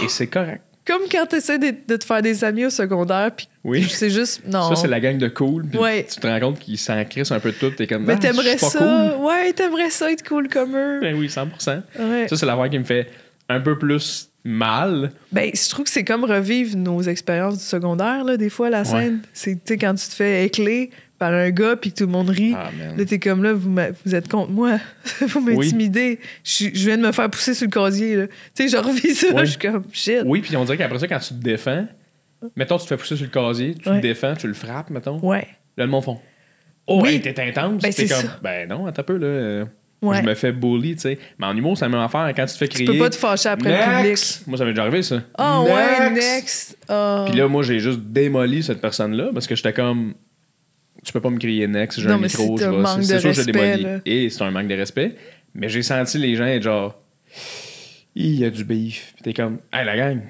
Et c'est correct. Comme quand tu essaies de te faire des amis au secondaire, puis c'est juste... Non. Ça, c'est la gang de cool, puis tu te rends compte qu'ils s'en crissent un peu de tout, t'es comme... Mais t'aimerais ça, cool. Ouais, t'aimerais ça être cool comme eux. Ben oui, 100%. Ouais. Ça, c'est l'affaire qui me fait un peu plus mal. Ben, je trouve que c'est comme revivre nos expériences du secondaire, là, des fois, la scène. C'est, tu sais, quand tu te fais écler par un gars puis que tout le monde rit, là, t'es comme là, vous êtes contre moi. Vous m'intimidez. Je viens de me faire pousser sur le casier, là. Tu sais, je revis ça, je suis comme shit. Oui, puis on dirait qu'après ça, quand tu te défends, mettons, tu te fais pousser sur le casier, tu te défends, tu le frappes, mettons. Ouais. Là, le monde font Oh, oui. hey, t'es intense. Ben, t'es c'est comme ça. Ben non, attends un peu, là. Je me fais bully, tu sais. Mais en humour, c'est la même affaire. Quand tu te fais crier. Tu peux pas te fâcher après le public. Moi, ça m'est déjà arrivé, ça. Ah ouais, next. Puis là, moi, j'ai juste démoli cette personne-là parce que j'étais comme. Tu peux pas me crier next, j'ai un micro, je vais. C'est sûr que je démolis. Là. Et c'est un manque de respect. Mais j'ai senti les gens être genre. Il y a du beef. Puis t'es comme. Hey, la gang,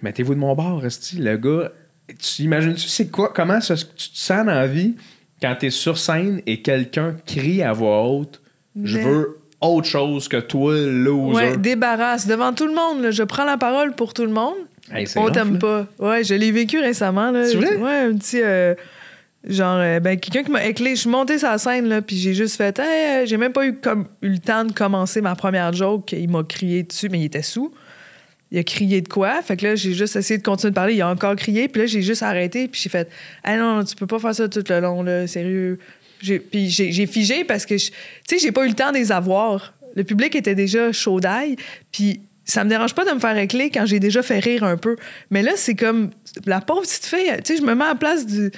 mettez-vous de mon bord, esti. Le gars. Tu imagines-tu c'est quoi? Comment tu te sens dans la vie quand t'es sur scène et quelqu'un crie à voix haute? Je veux autre chose que toi, loser. Ouais, débarrasse. Devant tout le monde, là, je prends la parole pour tout le monde. Hey, on t'aime pas. Ouais, je l'ai vécu récemment. Là. C'est vrai? Ouais, un petit... quelqu'un qui m'a éclé. Je suis montée sur la scène, là, puis j'ai juste fait... Hey, j'ai même pas eu le temps de commencer ma première joke. Il m'a crié dessus, mais il était sous. Il a crié de quoi? Fait que là, j'ai juste essayé de continuer de parler. Il a encore crié, puis là, j'ai juste arrêté, puis j'ai fait « Hey, non, tu peux pas faire ça tout le long, là, sérieux. » Puis j'ai figé parce que, tu sais, j'ai pas eu le temps de les avoir. Le public était déjà chaud d'ail, puis ça me dérange pas de me faire écler quand j'ai déjà fait rire un peu. Mais là, c'est comme la pauvre petite fille, tu sais, je me mets à la place de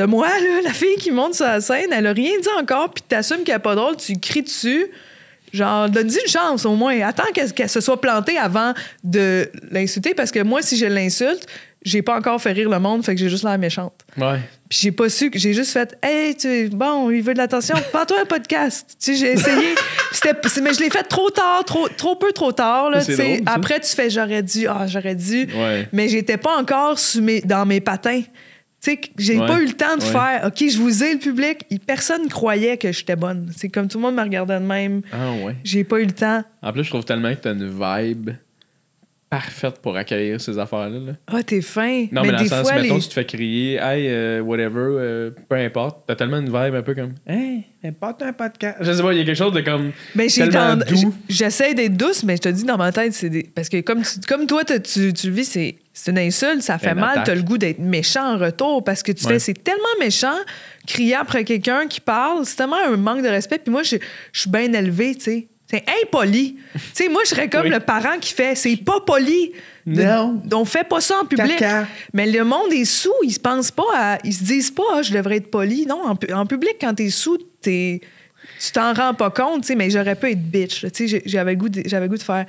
moi, là, la fille qui monte sur la scène, elle a rien dit encore, puis t'assumes qu'elle est pas drôle, tu cries dessus. Genre, donne-lui une chance au moins. Attends qu'elle se soit plantée avant de l'insulter, parce que moi, si je l'insulte, j'ai pas encore fait rire le monde, fait que j'ai juste l'air méchante. Ouais. Puis j'ai pas su, j'ai juste fait « Hey, bon, il veut de l'attention, prends-toi un podcast. » Tu sais, j'ai essayé, mais je l'ai fait trop tard, trop peu trop tard. Là, drôle, après, tu fais « J'aurais dû. » Ouais. Mais j'étais pas encore dans mes patins. Tu sais, j'ai pas eu le temps de faire « OK, je vous ai, le public. » Personne croyait que j'étais bonne. C'est comme tout le monde me regardait de même. Ah ouais. J'ai pas eu le temps. En plus, je trouve tellement que t'as une vibe parfaite pour accueillir ces affaires-là. Là. Ah, t'es fin. Non, mais dans le sens, mettons, tu te fais crier, hey, whatever, peu importe. T'as tellement une vibe un peu comme, hey, n'importe un podcast. Je sais pas, il y a quelque chose de comme. Ben, tellement doux. J'essaie d'être douce, mais je te dis, dans ma tête, c'est parce que comme toi, tu le vis, c'est une insulte, ça fait mal, t'as le goût d'être méchant en retour parce que tu fais, c'est tellement méchant, crier après quelqu'un qui parle, c'est tellement un manque de respect. Puis moi, je suis bien élevée, tu sais. C'est impoli. Tu sais, moi, je serais comme le parent qui fait « C'est pas poli. Non. On fait pas ça en public. » Caca. Mais le monde est sous. Ils se pensent pas ils se disent pas « Ah, je devrais être poli. » Non, en public, quand t'es sous, tu t'en rends pas compte, tu sais, mais j'aurais pu être bitch. Tu sais, j'avais le goût de faire...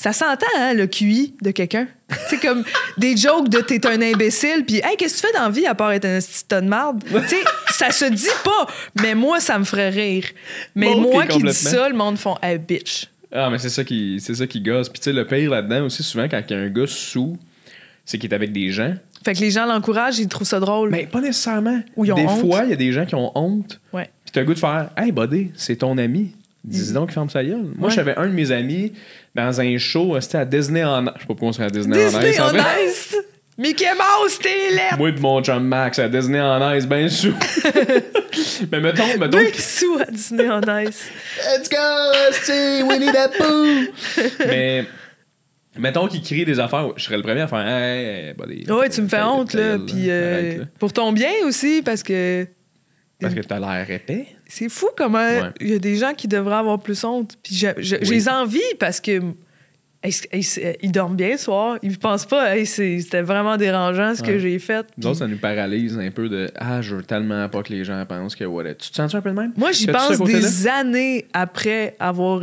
Ça s'entend, hein, le QI de quelqu'un. C'est comme des jokes de t'es un imbécile, puis hey, qu'est-ce que tu fais dans la vie à part être un petit tas de marde? Tu sais, ça se dit pas, mais moi, ça me ferait rire. Mais moi qui dis ça, le monde font hey, bitch. Ah, mais c'est ça qui gosse. Puis tu sais, le pire là-dedans aussi, souvent, quand il y a un gars sous, c'est qu'il est avec des gens. Fait que les gens l'encouragent, ils trouvent ça drôle. Mais pas nécessairement. Ou ils ont des honte. fois, il y a des gens qui ont honte. Ouais. Puis t'as le goût de faire « Hey, buddy, c'est ton ami. Dis donc qu'il ferme sa gueule. » Moi, j'avais un de mes amis dans un show, c'était à Disney en Ice. Je sais pas pourquoi on serait à Disney, en Ice. Disney on Ice! Mickey Mouse, t'es laid! Moi et mon chum Max à Disney en Ice, ben sous. Mais mettons... Deux sous à Disney on Ice. Let's go, c'est Winnie the Pooh! Mais... Mettons qu'il crie des affaires, je serais le premier à faire hey, buddy. Ouais, tu me fais honte, là. Puis pour ton bien aussi, parce que. Parce que t'as l'air épais. C'est fou comment il y a des gens qui devraient avoir plus honte. Puis j'ai envie parce que. Ils dorment bien ce soir. Ils pensent pas, c'était vraiment dérangeant ce que j'ai fait. Nous autres, ça nous paralyse un peu de je veux tellement pas que les gens pensent que what. Tu te sens un peu de même? Moi, j'y pense des années après avoir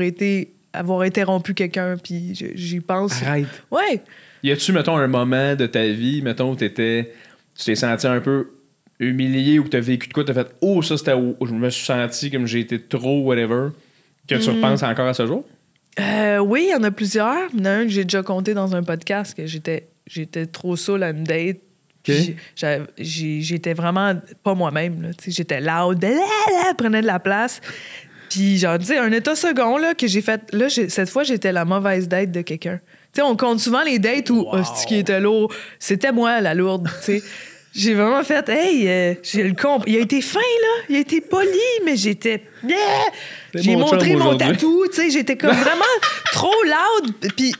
interrompu quelqu'un, puis j'y pense. Arrête. Ouais. Y a-tu, mettons, un moment de ta vie, mettons, où tu t'es senti un peu humilié ou que t'as vécu de quoi, t'as fait ça c'était où je me suis senti comme j'ai été trop whatever, que tu repenses encore à ce jour? Oui, il y en a plusieurs. Il y en a un que j'ai déjà compté dans un podcast que j'étais trop saoul à une date. Okay. J'étais vraiment pas moi-même. Là. J'étais loud, prenais de la place. Puis, genre, tu sais, un état second là, que j'ai fait. Là, cette fois, j'étais la mauvaise date de quelqu'un. Tu sais, on compte souvent les dates où ce qui était lourd, c'était moi, la lourde. Tu sais, j'ai vraiment fait, j'ai le il a été fin, là. Il a été poli, mais j'étais. J'ai montré mon tatou. Tu sais, j'étais comme vraiment trop loud. Puis,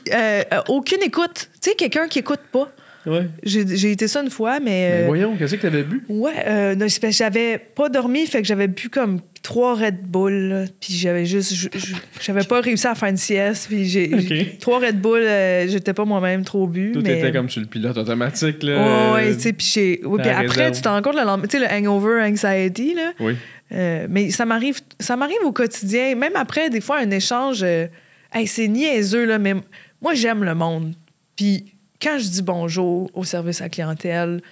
aucune écoute. Tu sais, quelqu'un qui écoute pas. Ouais. J'ai été ça une fois, mais voyons, qu'est-ce que t'avais bu? Ouais, non, c'est parce que j'avais pas dormi, fait que j'avais bu comme 3 Red Bull, là, puis j'avais pas réussi à faire une sieste, puis 3 Red Bull, j'étais pas moi-même trop bu. Tout mais... était comme sur le pilote automatique, là. Ouais, tu sais, puis après, tu te rends compte, tu sais, le hangover anxiety, là. Oui. Mais ça m'arrive au quotidien, même après, des fois, un échange, c'est niaiseux, là, mais moi, j'aime le monde, puis quand je dis bonjour au service à la clientèle,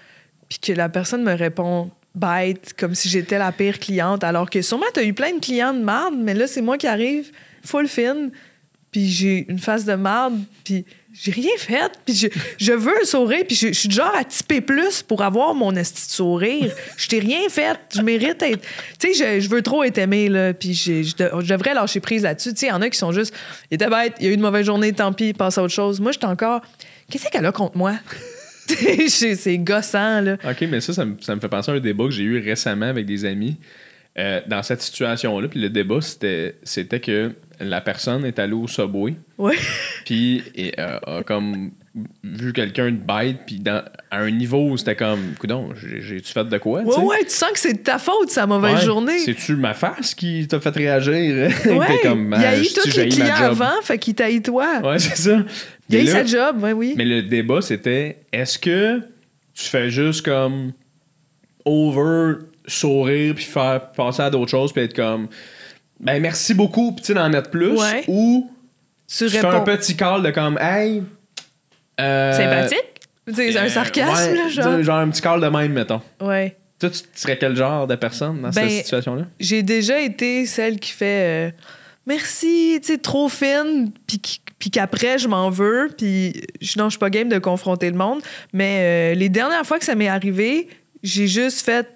puis que la personne me répond bête, comme si j'étais la pire cliente, alors que sûrement t'as eu plein de clients de marde, mais là, c'est moi qui arrive, full fine, puis j'ai une face de marde, puis j'ai rien fait, puis je veux un sourire, puis je suis du genre à tiper plus pour avoir mon esti de sourire. Je t'ai rien fait, je mérite d'être... Tu sais, je veux trop être aimé, là, puis je devrais lâcher prise là-dessus. Tu sais, il y en a qui sont juste... Il était bête, il y a eu une mauvaise journée, tant pis, passe à autre chose. Moi, j'étais encore... Qu'est-ce qu'elle a contre moi? C'est gossant, là. OK, mais ça me fait penser à un débat que j'ai eu récemment avec des amis dans cette situation-là. Puis le débat, c'était que la personne est allée au Subway. Ouais. Puis a comme vu quelqu'un de bête, puis à un niveau où c'était comme, coudonc, j'ai-tu fait de quoi? Ouais, tu sens que c'est de ta faute, sa mauvaise journée. C'est-tu ma face qui t'a fait réagir? Ouais, comme, il a eu tous les clients avant, fait qu'il t'a eu toi. Ouais, c'est ça. Il a eu sa job, oui. Mais le débat, c'était, est-ce que tu fais juste comme over sourire, puis faire passer à d'autres choses, puis être comme, ben merci beaucoup, puis tu sais, d'en mettre plus, ou tu fais un petit call de comme, hey... sympathique? C'est un sarcasme, là, genre? Genre un petit call de même, mettons. Ouais. Toi, tu serais quel genre de personne dans cette situation-là? J'ai déjà été celle qui fait merci, tu sais, trop fine, puis qu'après, je m'en veux, puis non, je suis pas game de confronter le monde, mais les dernières fois que ça m'est arrivé, j'ai juste fait...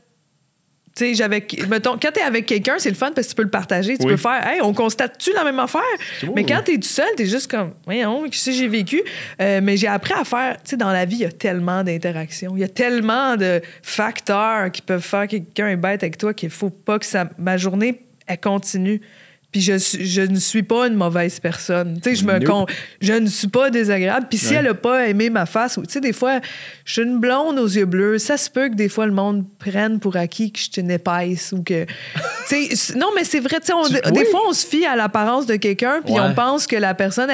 Tu sais, mettons, quand t'es avec quelqu'un, c'est le fun parce que tu peux le partager. Tu peux faire, hey, on constate-tu la même affaire? Mais quand t'es tout seul, t'es juste comme, voyons, qu'est-ce que j'ai vécu? Mais j'ai appris à faire, tu sais, dans la vie, il y a tellement d'interactions. Il y a tellement de facteurs qui peuvent faire que quelqu'un est bête avec toi qu'il faut pas que ma journée, elle continue. Puis je ne suis pas une mauvaise personne. Tu sais, je ne suis pas désagréable. Puis si elle n'a pas aimé ma face, ou tu sais, des fois, je suis une blonde aux yeux bleus. Ça se peut que des fois, le monde prenne pour acquis que je suis une épaisse ou que... tu sais, non, mais c'est vrai, tu sais, des fois, on se fie à l'apparence de quelqu'un puis on pense que la personne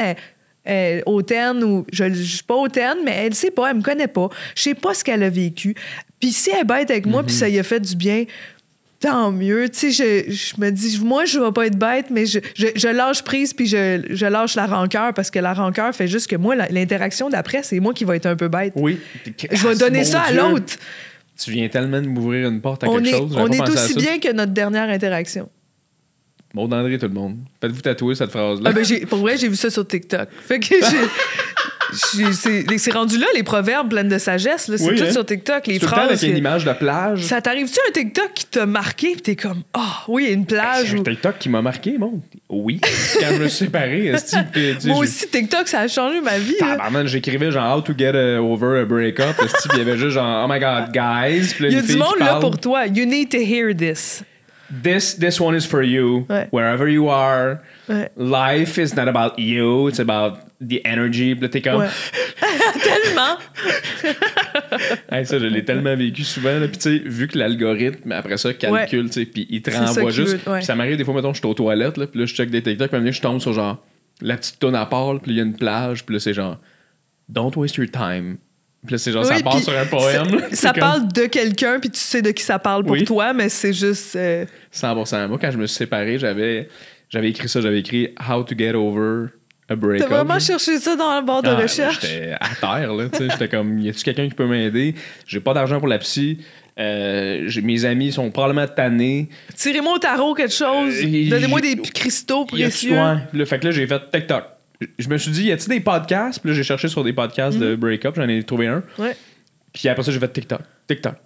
est hautaine ou... Je suis pas hautaine, mais elle sait pas, elle me connaît pas. Je sais pas ce qu'elle a vécu. Puis si elle est bête avec moi puis ça lui a fait du bien... Tant mieux. Tu sais, je me dis, moi, je vais pas être bête, mais je lâche prise puis je lâche la rancœur parce que la rancœur fait juste que moi, l'interaction d'après, c'est moi qui va être un peu bête. Oui. Je vais donner ça à l'autre. Tu viens tellement de m'ouvrir une porte à quelque chose. On est aussi bien que notre dernière interaction. Maud André, tout le monde. Faites-vous tatouer cette phrase-là. Pour vrai, j'ai vu ça sur TikTok. Fait que c'est rendu là, les proverbes pleins de sagesse. Là. C'est Oui, tout hein? sur TikTok, les Tout le temps phrases. avec une image de plage. Ça t'arrive-tu un TikTok qui t'a marqué pis t'es comme, oui, il y a une plage. C'est un TikTok qui m'a marqué, bon. Oui. Quand je me suis séparé, moi aussi, TikTok, ça a changé ma vie. Tabarnak, j'écrivais genre How to get over a breakup. Puis il y avait juste genre Oh my god, guys. Puis là, il y a une du fille monde qui là parle, pour toi. You need to hear this. This one is for you. Ouais. Wherever you are. Ouais. Life is not about you. It's about the energy. Puis là, t'es comme. Ouais. Tellement. Hey, ça, je l'ai tellement vécu souvent. Là. Puis, tu sais, vu que l'algorithme, après ça, calcule, tu sais, puis il te C'est ça renvoie qu'il juste. veut, ouais. Puis ça m'arrive des fois, mettons, je suis aux toilettes, là, puis là, je check des TikTok, puis à un moment donné, je tombe sur genre la petite toune à part, puis il y a une plage, puis là, c'est genre Don't waste your time. Puis là, c'est genre, Oui, ça part puis sur un poème. là. Ça C'est parle de quelqu'un, puis tu sais de qui ça parle pour Oui. toi, mais c'est juste. 100%. Moi, quand je me suis séparé, j'avais écrit ça, j'avais écrit How to get over a breakup. T'as vraiment cherché ça dans le bord de recherche? J'étais à terre, là, tu sais. J'étais comme, y a-tu quelqu'un qui peut m'aider? J'ai pas d'argent pour la psy. Mes amis sont probablement tannés. Tirez-moi au tarot quelque chose. Donnez-moi des cristaux précieux. Ouais. Là, fait que là, j'ai fait TikTok. Je me suis dit, y a-t-il des podcasts? Puis là, j'ai cherché sur des podcasts de break-up. J'en ai trouvé un. Ouais. Puis après ça, j'ai fait TikTok.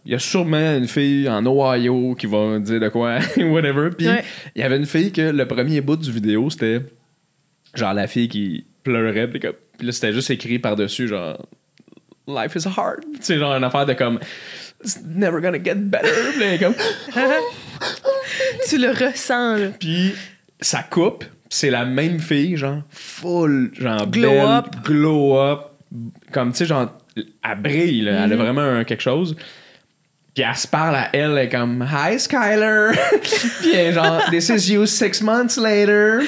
Il y a sûrement une fille en Ohio qui va dire de quoi, whatever. Puis il y avait une fille que le premier bout du vidéo, c'était genre la fille qui pleurait. Puis là, c'était juste écrit par-dessus, genre Life is hard. Tu sais, genre une affaire de comme It's never gonna get better. Puis là, comme Tu le ressens, là. Puis ça coupe. C'est la même fille, genre full, genre Glow belle, up. glow up. Comme, tu sais, genre, elle brille, là. Elle a vraiment quelque chose. Puis elle se parle à elle, elle est comme Hi Skyler. Puis elle est genre This is you 6 months later.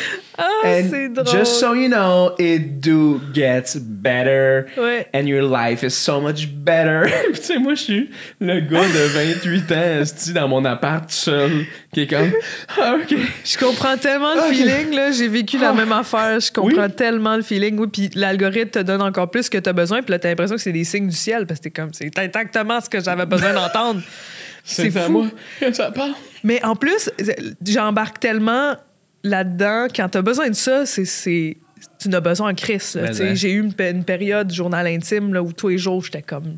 Ah, c'est drôle. Just so you know, it do gets better. Ouais. And your life is so much better. Puis tu sais, moi, je suis le gars de 28 ans, esti, dans mon appart tout seul, qui est comme ah, OK. Je comprends tellement le feeling, là. J'ai vécu la même affaire. Je comprends tellement le feeling. Oui, puis l'algorithme te donne encore plus que tu as besoin. Puis là, t'as l'impression que c'est des signes du ciel parce que t'es comme, c'est exactement ce que j'avais besoin d'entendre. C'est à fou. moi que ça parle. Mais en plus, j'embarque tellement là-dedans. Quand t'as besoin de ça, tu n'as besoin en crise. Là, Mais j'ai eu une période journal intime là, où tous les jours, j'étais comme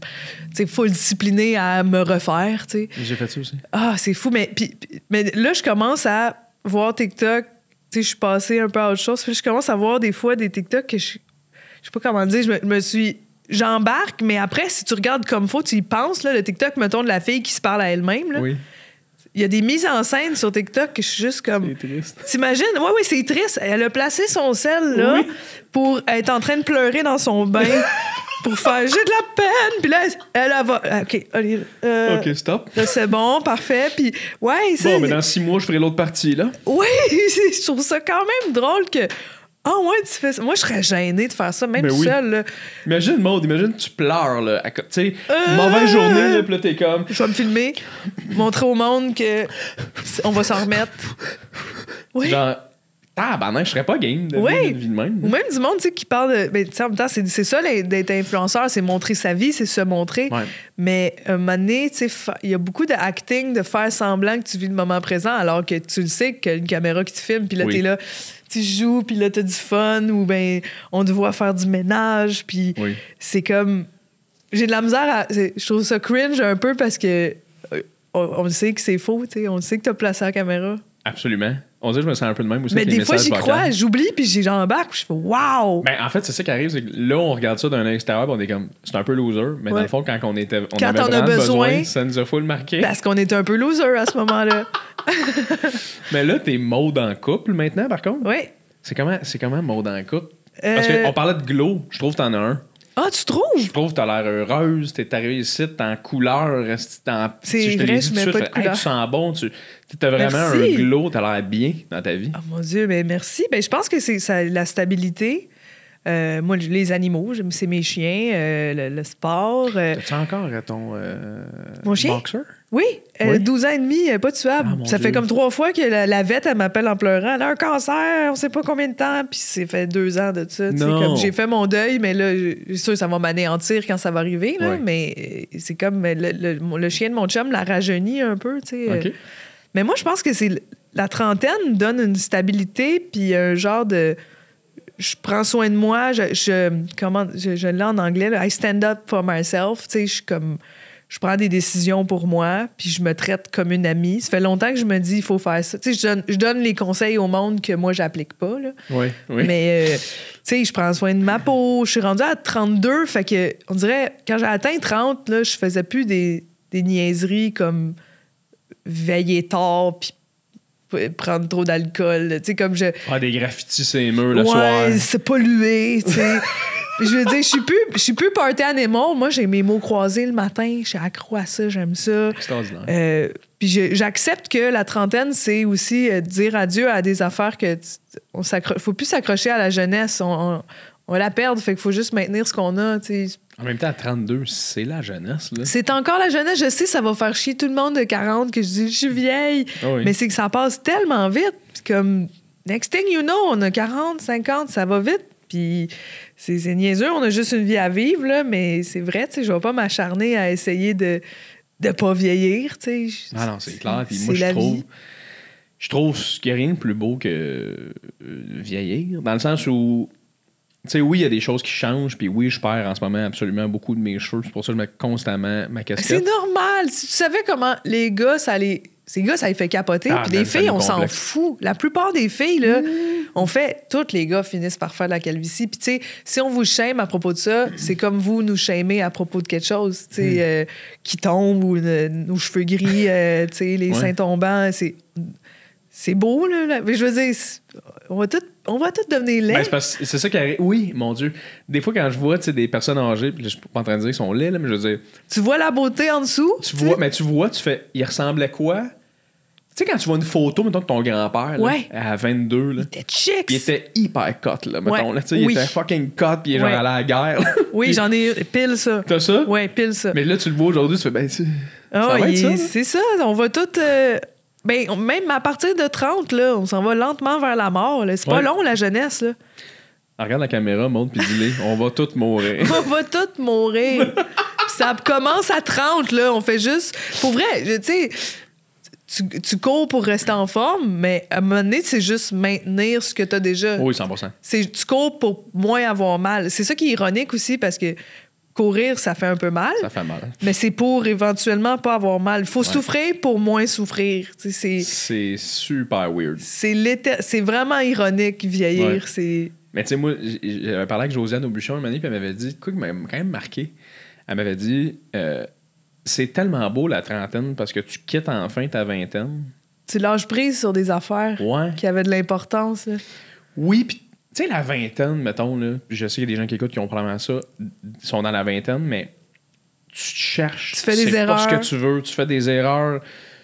full disciplinée à me refaire. T'sais. J'ai fait ça aussi. Ah, c'est fou. Mais là, je commence à voir TikTok. Je suis passée un peu à autre chose. Puis je commence à voir des fois des TikTok que je sais pas comment dire. J'embarque, mais après, si tu regardes comme faut, tu y penses. Là, le TikTok, mettons, de la fille qui se parle à elle-même. Là. Oui. Il y a des mises en scène sur TikTok que je suis juste comme... C'est triste. T'imagines? Oui, c'est triste. Elle a placé son sel là pour être en train de pleurer dans son bain pour faire « j'ai de la peine ». Puis là, elle va... OK, allez. OK, stop. Là, c'est bon, parfait. Puis ouais, c'est... Bon, mais dans 6 mois, je ferai l'autre partie, là. Oui, je trouve ça quand même drôle que... Ah ouais, tu fais ça. Moi, je serais gênée de faire ça, même Ben oui. seule. Là. Imagine, Maud, tu pleures, là. Tu sais, mauvaise journée, là, puis là, t'es comme... Je vais me filmer, montrer au monde que on va s'en remettre. Oui. Genre, je serais pas game de vivre une vie de même. Ou même du monde, tu sais, qui parle de... Ben, en même temps, c'est ça, d'être influenceur, c'est montrer sa vie, c'est se montrer. Ouais. Mais un moment donné, tu sais, il y a beaucoup de acting, de faire semblant que tu vis le moment présent, alors que tu le sais qu'il y a une caméra qui te filme, puis là, t'es là... Tu joues, puis là, t'as du fun, ou ben on te voit faire du ménage, puis c'est comme... J'ai de la misère je trouve ça cringe un peu parce que on sait que c'est faux, tu sais, on sait que t'as placé la caméra. Absolument. On dirait que je me sens un peu de même aussi. Mais avec les des fois, j'y messages crois, vocaux. j'oublie, puis j'embarque, puis je fais « wow ». Ben, en fait, c'est ça qui arrive, c'est que là, on regarde ça d'un extérieur, puis on est comme, c'est un peu loser, mais dans le fond, quand on avait vraiment besoin, ça nous a full marqué. Parce qu'on était un peu loser à ce moment-là. Mais là, t'es mode en couple maintenant, par contre. Oui. C'est comment mode en couple? Parce qu'on parlait de glow, je trouve que t'en as un. Ah, tu trouves? Je trouve que t'as l'air heureuse, t'es arrivé ici, t'es en couleur. C'est vrai, je mets pas de couleur. Tu sens bon, t'as vraiment un glow, t'as l'air bien dans ta vie. Oh mon Dieu, mais merci. Ben, je pense que c'est la stabilité. Moi, les animaux, c'est mes chiens, le sport. As-tu encore ton mon chien? boxer? Oui, 12 ans et demi, pas tuable. Ah, ça Dieu. fait comme 3 fois que la vette, elle m'appelle en pleurant. Elle a un cancer, on sait pas combien de temps, puis c'est fait 2 ans de ça. Comme j'ai fait mon deuil, mais là, je suis sûre que ça va m'anéantir quand ça va arriver. Là, mais c'est comme le chien de mon chum la rajeunit un peu. Okay. Mais moi, je pense que c'est la trentaine donne une stabilité, puis un genre de... je prends soin de moi. Je l'ai en anglais, là, I stand up for myself. Tu sais, je prends des décisions pour moi, puis je me traite comme une amie. Ça fait longtemps que je me dis, il faut faire ça. Tu sais, je donne les conseils au monde que moi, j'applique pas. Là. Oui. Mais, tu sais, je prends soin de ma peau. Je suis rendue à 32, fait que, on dirait, quand j'ai atteint 30, là, je faisais plus des niaiseries comme veiller tard, puis prendre trop d'alcool. Tu sais, comme des graffitis sur les murs le soir. Ouais, c'est pollué, tu sais. Je veux dire, je suis plus party animal. Moi, j'ai mes mots croisés le matin. Je suis accro à ça, j'aime ça. Extraordinaire. Puis j'accepte que la trentaine, c'est aussi dire adieu à des affaires que faut plus s'accrocher à la jeunesse. On la perd, fait qu'il faut juste maintenir ce qu'on a, tu sais. En même temps, à 32, c'est la jeunesse, là. C'est encore la jeunesse. Je sais, ça va faire chier tout le monde de 40 que je dis, je suis vieille. Oh oui. Mais c'est que ça passe tellement vite. Puis comme, next thing you know, on a 40, 50, ça va vite. Puis c'est niaiseux, on a juste une vie à vivre, là, mais c'est vrai, tu sais, je vais pas m'acharner à essayer de pas vieillir, tu sais. Ah non, c'est clair. Puis moi, je trouve qu'il n'y a rien de plus beau que vieillir, dans le sens où, tu sais, oui, il y a des choses qui changent, puis oui, je perds en ce moment absolument beaucoup de mes cheveux, c'est pour ça que je mets constamment ma casquette. C'est normal. Si tu savais comment les gars, ça les fait capoter, puis les filles, on s'en fout. La plupart des filles, là, tous les gars finissent par faire de la calvitie. Puis, tu sais, si on vous shame à propos de ça, c'est comme vous nous shamez à propos de quelque chose, tu sais, qui tombe ou nos cheveux gris, tu sais, les seins tombants, c'est beau, là. Mais je veux dire, on va tous devenir laids. Ben, c'est ça qui arrive. Oui, mon Dieu. Des fois, quand je vois des personnes âgées, puis je suis pas en train de dire qu'ils sont laids, là, mais je veux dire. Tu vois la beauté en dessous? Tu vois, tu fais. Il ressemblait à quoi? Tu sais, quand tu vois une photo, mettons, de ton grand-père, là, à 22, là, il était chic. Il était hyper cut, là, mettons. Là, il était fucking cut, puis il est genre allé à la guerre. Là. Oui, j'en ai pile ça. T'as ça? Oui, pile ça. Mais là, tu le vois aujourd'hui, tu fais, ben, ça va être ça. C'est ça. On va tout. Même à partir de 30, là, on s'en va lentement vers la mort. Là. C'est pas long, la jeunesse. Là. Regarde la caméra, monte, puis dis-le, on va tous mourir. On va tous mourir. Ça commence à 30, là. On fait juste. Pour vrai, tu sais. Tu cours pour rester en forme, mais à un moment donné, c'est juste maintenir ce que tu as déjà. Oui, 100%. Tu cours pour moins avoir mal. C'est ça qui est ironique aussi, parce que courir, ça fait un peu mal. Ça fait mal. Mais c'est pour éventuellement pas avoir mal. Il faut souffrir pour moins souffrir. C'est super weird. C'est vraiment ironique, vieillir. Ouais. Mais tu sais, moi, j'avais parlé avec Josiane Aubuchon un moment donné, puis elle m'avait dit, quoi qui m'a quand même marqué, elle m'avait dit... c'est tellement beau la trentaine parce que tu quittes enfin ta vingtaine. Tu lâches prise sur des affaires qui avaient de l'importance. Là. Oui, puis tu sais, la vingtaine, mettons, là, je sais qu'il y a des gens qui écoutent qui ont probablement ça, sont dans la vingtaine, mais tu cherches, tu fais des erreurs. pas ce que tu veux, tu fais des erreurs,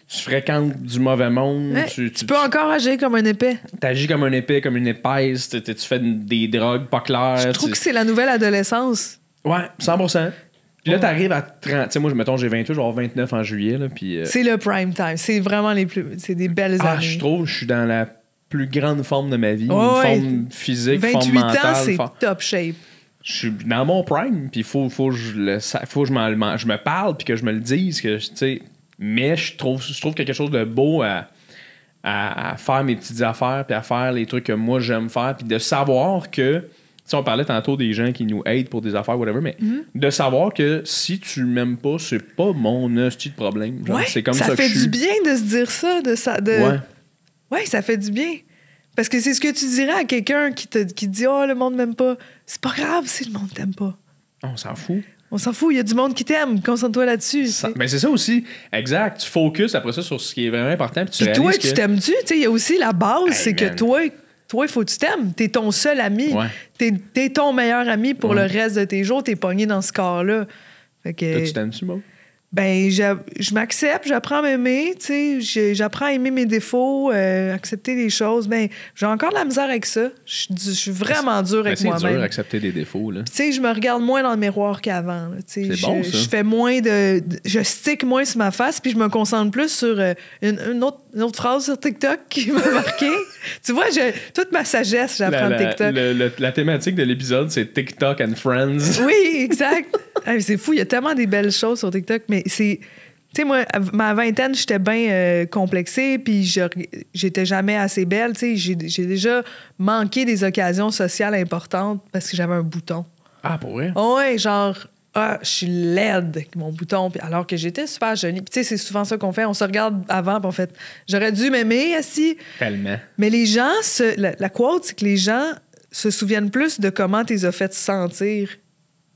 tu fréquentes du mauvais monde. Ouais, tu peux encore agir comme un épais. Tu agis comme un épais, comme une épaisse, tu fais des drogues pas claires. Je trouve que c'est la nouvelle adolescence. Ouais, 100%. Puis là, t'arrives à 30. Tu sais, moi, mettons, j'ai 28, je vais avoir 29 en juillet. Là, puis, c'est le prime time. C'est vraiment c'est des belles années. Je trouve que je suis dans la plus grande forme de ma vie. Une forme physique, forme mentale. 28 ans, c'est top shape. Je suis dans mon prime, puis il faut que je me parle, puis que je me le dise. Que, mais je trouve quelque chose de beau à faire mes petites affaires, puis à faire les trucs que moi, j'aime faire, puis de savoir que... Si on parlait tantôt des gens qui nous aident pour des affaires, whatever, mais de savoir que si tu m'aimes pas, c'est pas mon hostie de problème. Genre, c'est comme ça que je suis. Ça fait du bien de se dire ça. Ouais, ça fait du bien. Parce que c'est ce que tu dirais à quelqu'un qui te dit « Oh, le monde m'aime pas. » C'est pas grave si le monde t'aime pas. On s'en fout. On s'en fout. Il y a du monde qui t'aime. Concentre-toi là-dessus. Ben c'est ça aussi. Exact. Tu focuses après ça sur ce qui est vraiment important. Puis toi, tu t'aimes-tu? Il y a aussi la base, c'est que toi, il faut que tu t'aimes. T'es ton seul ami. Ouais. T'es ton meilleur ami pour le reste de tes jours. T'es pogné dans ce corps-là. Fait que, toi, tu t'aimes-tu, Maud? Ben, je m'accepte, j'apprends à m'aimer, tu sais, j'apprends à aimer mes défauts, accepter les choses. Ben, j'ai encore de la misère avec ça. Je suis vraiment dur avec moi-même. C'est dur d'accepter des défauts, là. Tu sais, je me regarde moins dans le miroir qu'avant. C'est bon, ça. Je fais moins je stick moins sur ma face, puis je me concentre plus sur une autre phrase sur TikTok qui m'a marqué. Tu vois, toute ma sagesse, j'apprends TikTok. La thématique de l'épisode, c'est TikTok and Friends. Oui, exact. C'est fou, il y a tellement des belles choses sur TikTok, mais Tu sais, moi, à ma vingtaine, j'étais bien complexée, puis j'étais jamais assez belle. Tu sais, j'ai déjà manqué des occasions sociales importantes parce que j'avais un bouton. Ah, pour vrai? Oh, ouais, genre, je suis laide avec mon bouton, puis alors que j'étais super jolie. Puis tu sais, c'est souvent ça qu'on fait. On se regarde avant, puis on fait, j'aurais dû m'aimer, assis. Tellement. Mais les gens, la quote, c'est que les gens se souviennent plus de comment tu les as fait sentir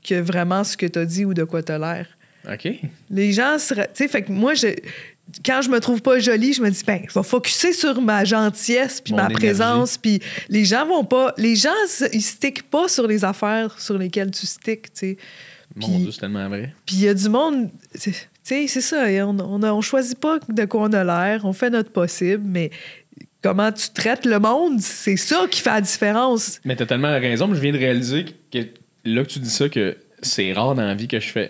que vraiment ce que tu as dit ou de quoi tu as l'air. OK. Les gens, tu sais, fait que moi, quand je me trouve pas jolie, je me dis, ben, je vais focusser sur ma gentillesse puis ma présence, puis les gens vont pas... Les gens, ils stickent pas sur les affaires sur lesquelles tu sticks, tu sais. Mon Dieu, c'est tellement vrai. Puis il y a du monde... Tu sais, c'est ça, on choisit pas de quoi on a l'air, on fait notre possible, mais... Comment tu traites le monde, c'est ça qui fait la différence. Mais t'as tellement raison, je viens de réaliser que là que tu dis ça, que c'est rare dans la vie que je fais.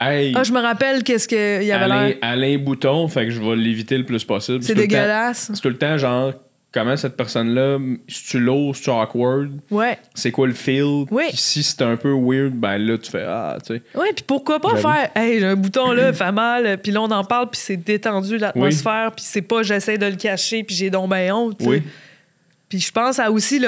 Hey, je me rappelle qu'est-ce qu'il y avait l'air. Alain Bouton, fait que je vais l'éviter le plus possible. C'est dégueulasse. C'est tout le temps genre, comment cette personne-là, si tu lourd, si tu awkward, ouais. C'est quoi le feel? Oui. Puis si c'est un peu weird, ben là, tu fais tu sais. Oui, puis pourquoi pas faire, hey, j'ai un bouton là, fait mal, puis là, on en parle, puis c'est détendu l'atmosphère, puis c'est pas j'essaie de le cacher, puis j'ai donc ben honte. Oui. Puis je pense à aussi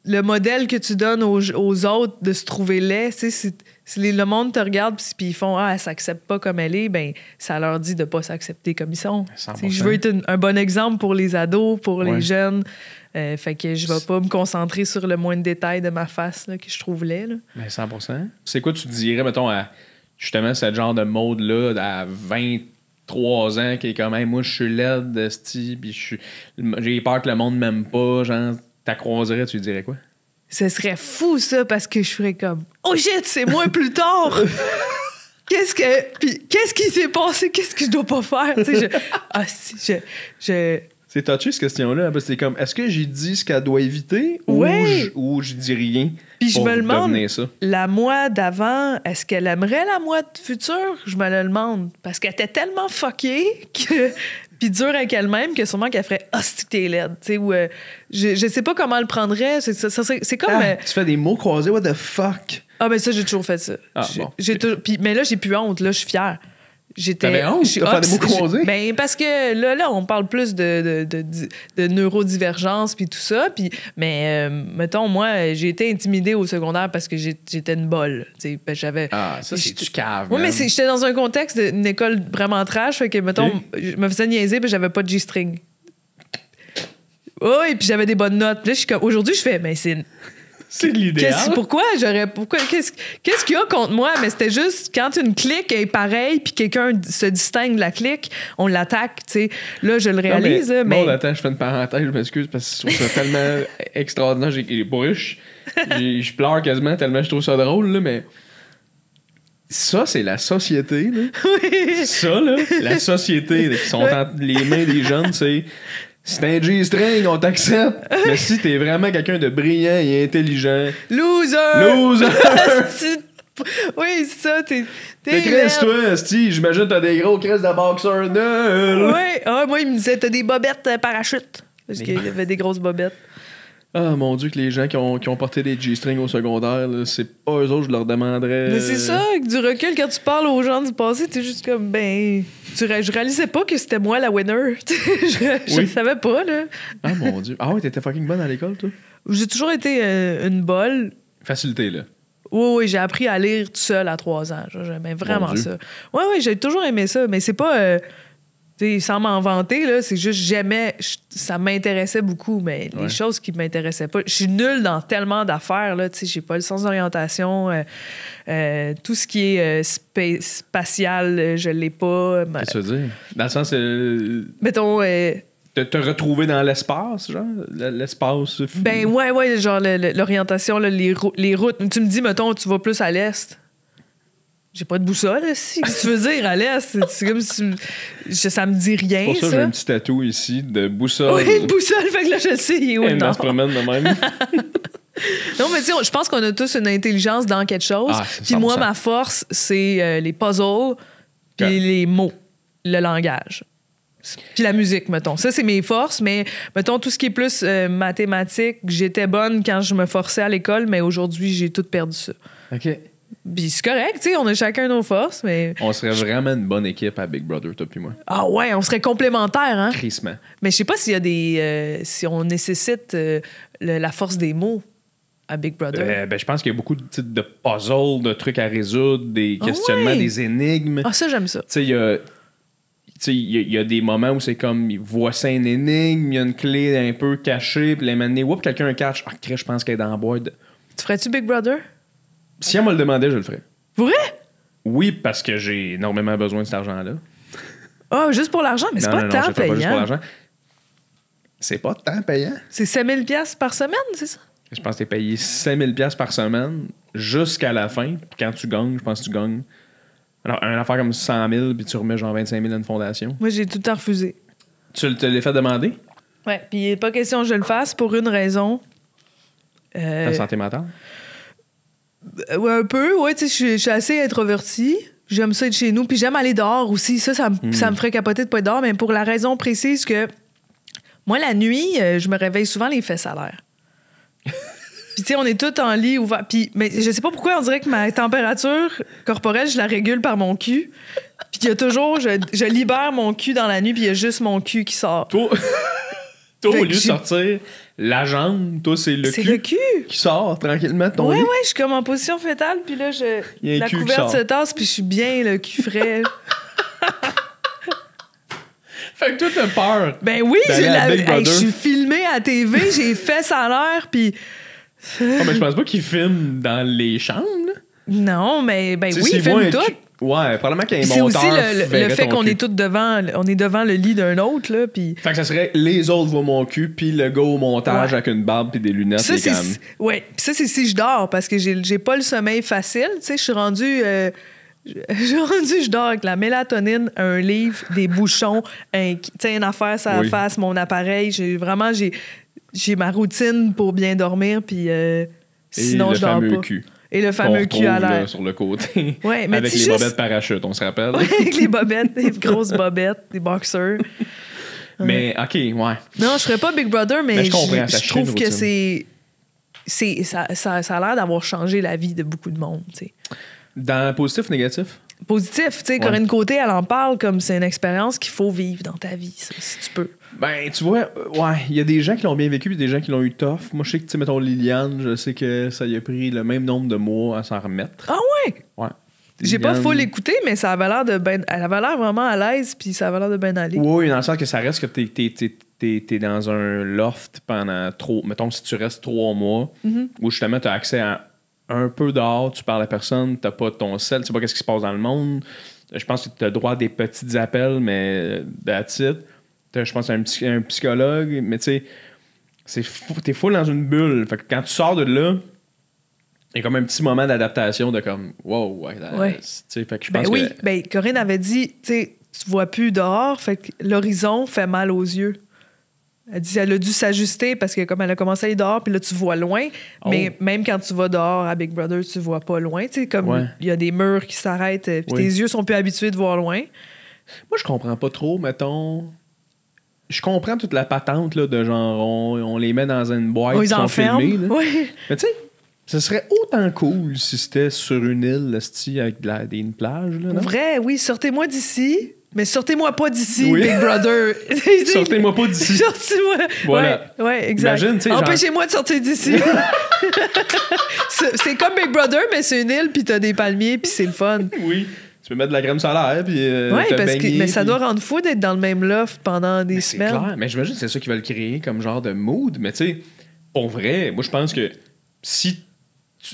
le modèle que tu donnes aux autres de se trouver laid, tu sais, si le monde te regarde puis ils font elle s'accepte pas comme elle est, ben ça leur dit de pas s'accepter comme ils sont. Je veux être un bon exemple pour les ados, pour les jeunes. Fait que je vais pas me concentrer sur le moindre détail de ma face là, que je trouve laid. Là. Ben 100%. C'est quoi tu dirais, mettons, à justement ce genre de mode-là à 23 ans qui est comme moi je suis laide, puis j'ai peur que le monde m'aime pas, genre t'accroiserais, tu lui dirais quoi? Ce serait fou, ça, parce que je ferais comme « Oh shit, c'est moi plus tard! » Qu'est-ce qui s'est passé? Qu'est-ce que je dois pas faire? C'est touché, cette question-là. Parce que c'est comme, est-ce que j'ai dit ce qu'elle doit éviter ou je dis rien? Puis je me demande, ça? La moi d'avant, est-ce qu'elle aimerait la moi future? Je me le demande. Parce qu'elle était tellement fuckée que... Puis dure avec elle-même que sûrement qu'elle ferait « Ah, c'est que t'es laide ». Ou je sais pas comment elle le prendrait. C'est comme... tu fais des mots croisés, what the fuck? Ah, ben ça, j'ai toujours fait ça. Bon. Mais là, j'ai plus honte. Là, je suis fière. T'avais honte de faire des mots croisés? Ben, parce que là, on parle plus de neurodivergence puis tout ça. Mais, mettons, moi, j'ai été intimidée au secondaire parce que j'étais une bolle. Ben, ça, c'est du cave. Oui, mais j'étais dans un contexte d'une école vraiment trash. Fait que, mettons, je me faisais niaiser puis j'avais pas de G-string. Oui, puis j'avais des bonnes notes. Puis là, aujourd'hui, je fais, mais c'est l'idéal. Pourquoi? Qu'est-ce qu'il y a contre moi? Mais c'était juste quand une clique est pareille puis quelqu'un se distingue de la clique, on l'attaque, tu sais. Là, je le réalise. Mais... Bon, attends, je fais une parenthèse, je m'excuse parce que je trouve ça tellement extraordinaire. Je pleure quasiment tellement je trouve ça drôle, là, mais ça, c'est la société. Là. Oui. Ça, là, la société là, qui sont entre les mains des jeunes, c'est... Si t'es un G-string, on t'accepte. Mais si t'es vraiment quelqu'un de brillant et intelligent... Loser! Oui, c'est ça, t'es Chris, toi, j'imagine que t'as des gros Chris de boxeur nuls. Oui, moi, il me disait, t'as des bobettes parachute. Parce qu'il y avait des grosses bobettes. Ah, mon Dieu, que les gens qui ont porté des G-strings au secondaire, là, c'est pas eux autres, je leur demanderais... Mais c'est ça, avec du recul, quand tu parles aux gens du passé, t'es juste comme, je réalisais pas que c'était moi la winner. je savais pas, là. Ah, mon Dieu. Ah ouais, t'étais fucking bonne à l'école, toi? J'ai toujours été une bolle. Facilité, là. Oui, j'ai appris à lire tout seul à 3 ans. J'aimais vraiment ça. Oui, j'ai toujours aimé ça, mais c'est pas... sans m'en vanter, là, c'est juste ça m'intéressait beaucoup, mais les choses qui m'intéressaient pas... Je suis nulle dans tellement d'affaires, là, j'ai pas le sens d'orientation. Tout ce qui est spatial, je l'ai pas. Qu'est-ce que tu veux dire? Dans le sens... Mettons... te retrouver dans l'espace, genre? L'espace... Ben ouais, genre l'orientation, là, les routes. Tu me dis, mettons, tu vas plus à l'est. J'ai pas de boussole, si. Qu'est-ce que tu veux dire, à l'est? C'est comme si... ça me dit rien, pour ça. J'ai un petit tatou ici de boussole. Oui, une boussole, fait que là, je sais, il est où le nord. On se promène de même. Non, mais tu sais, je pense qu'on a tous une intelligence dans quelque chose. Puis moi, ma force, c'est les puzzles puis les mots, le langage. Puis la musique, mettons. Ça, c'est mes forces, mais mettons, tout ce qui est plus mathématiques, j'étais bonne quand je me forçais à l'école, mais aujourd'hui, j'ai tout perdu ça. OK. Puis c'est correct, tu sais, on a chacun nos forces, mais... On serait vraiment une bonne équipe à Big Brother, toi puis moi. Ah ouais, on serait complémentaires, hein? Crissement. Mais je sais pas s'il y a des... si on nécessite la force des mots à Big Brother. Je pense qu'il y a beaucoup de puzzles, de trucs à résoudre, des questionnements, des énigmes. Ah, ça, j'aime ça. Tu sais, il y a des moments où c'est comme, voici une énigme, il y a une clé un peu cachée, puis là, maintenant, whoop, quelqu'un catch. Ah, je pense qu'elle est dans la boîte. Tu ferais-tu Big Brother? Si elle me le demandait, je le ferais. Vrai? Oui, parce que j'ai énormément besoin de cet argent-là. Ah, juste pour l'argent? Mais c'est pas tant je le ferais payant. pas juste pour l'argent. C'est pas tant payant. C'est 5 000 $ par semaine, c'est ça? Je pense que t'es payé 5 000 $ par semaine jusqu'à la fin. Puis quand tu gagnes, je pense que tu gagnes. Alors, une affaire comme 100 000, puis tu remets genre 25 000 à une fondation. Moi, j'ai tout le temps refusé. Tu te l'as fait demander? Ouais, puis il n'est pas question que je le fasse pour une raison. Ta santé mentale? Ouais, un peu, ouais, tu sais, je suis assez introvertie. J'aime ça être chez nous, puis j'aime aller dehors aussi. Ça me ferait capoter de pas être dehors, mais pour la raison précise que moi, la nuit, je me réveille souvent les fesses à l'air. Puis, tu sais, on est tous en lit ouvert. Puis, mais je sais pas pourquoi, on dirait que ma température corporelle, je la régule par mon cul. Puis, il y a toujours, je libère mon cul dans la nuit, puis il y a juste mon cul qui sort. Toi, au lieu de sortir la jambe, toi, c'est le cul qui sort tranquillement de ton lit. Ouais, je suis comme en position fétale, puis là, la couverte se tasse, puis je suis bien le cul frais. Fait que toi, t'as peur. Ben oui, je suis filmée à TV, j'ai fait à l'air, puis... mais je pense pas qu'ils filment dans les chambres, là. Non, mais oui, ils filment tout. Ouais, probablement qu'il y a un c'est monteur. C'est aussi le fait qu'on est tous devant le lit d'un autre, là, puis... Fait que ça serait les autres voient mon cul, puis le gars au montage avec une barbe puis des lunettes. Ça, ouais, puis ça, c'est si je dors, parce que j'ai pas le sommeil facile, tu sais, je suis rendue... je dors avec la mélatonine, un livre, des bouchons, une affaire sur la face, mon appareil. J'ai ma routine pour bien dormir, puis sinon je dors pas. Cul. Et le fameux cul à l'air. Là, sur le côté. Ouais, mais avec les bobettes parachute, on se rappelle. Ouais, avec les bobettes, des grosses bobettes, des boxers. Mais, OK, ouais. Non, je ferais pas Big Brother, mais je trouve que ça a l'air d'avoir changé la vie de beaucoup de monde, tu sais. Dans positif ou négatif? Positif, tu sais, Corinne Côté, elle en parle comme c'est une expérience qu'il faut vivre dans ta vie, ça, si tu peux. Ben, tu vois, ouais, il y a des gens qui l'ont bien vécu et des gens qui l'ont eu tough. Moi, je sais que, tu sais, mettons, Liliane, je sais que ça lui a pris le même nombre de mois à s'en remettre. Ah ouais? Ouais. J'ai pas full écouté, mais ça avait l'air de ben... Elle avait l'air vraiment à l'aise, puis ça avait l'air de bien aller. Oui, dans le sens que ça reste que t'es dans un loft pendant mettons, si tu restes 3 mois, où justement, t'as accès à un peu dehors, tu parles à personne, t'as pas ton sel, tu sais pas qu'est-ce qui se passe dans le monde. Je pense que t'as droit à des petits appels, mais that's it. Je pense à un psychologue, mais tu sais, t'es full dans une bulle. Fait que quand tu sors de là, il y a comme un petit moment d'adaptation de comme wow, fait que je pense que... Corinne avait dit, tu sais, tu vois plus dehors, fait que l'horizon fait mal aux yeux. Elle dit elle a dû s'ajuster parce que comme elle a commencé à aller dehors, puis là, tu vois loin. Mais même quand tu vas dehors à Big Brother, tu vois pas loin. Tu sais, comme il y a des murs qui s'arrêtent, puis tes yeux sont plus habitués de voir loin. Moi, je comprends pas trop, mettons... Je comprends toute la patente là, de genre, on les met dans une boîte, ils sont filmés. Mais tu sais, ce serait autant cool si c'était sur une île, avec une plage. Là, non? Vrai, oui, sortez-moi d'ici. Mais sortez-moi pas d'ici, Big Brother. Sortez-moi pas d'ici. Sortez-moi. Voilà. Ouais, exact. Imagine, empêchez-moi de sortir d'ici. c'est comme Big Brother, mais c'est une île, puis t'as des palmiers, puis c'est le fun. Oui. Tu peux mettre de la crème solaire, puis mais ça doit rendre fou d'être dans le même loft pendant des semaines. C'est clair. Mais j'imagine que c'est ça qu'ils veulent créer comme genre de mood. Mais tu sais, pour vrai, moi, je pense que si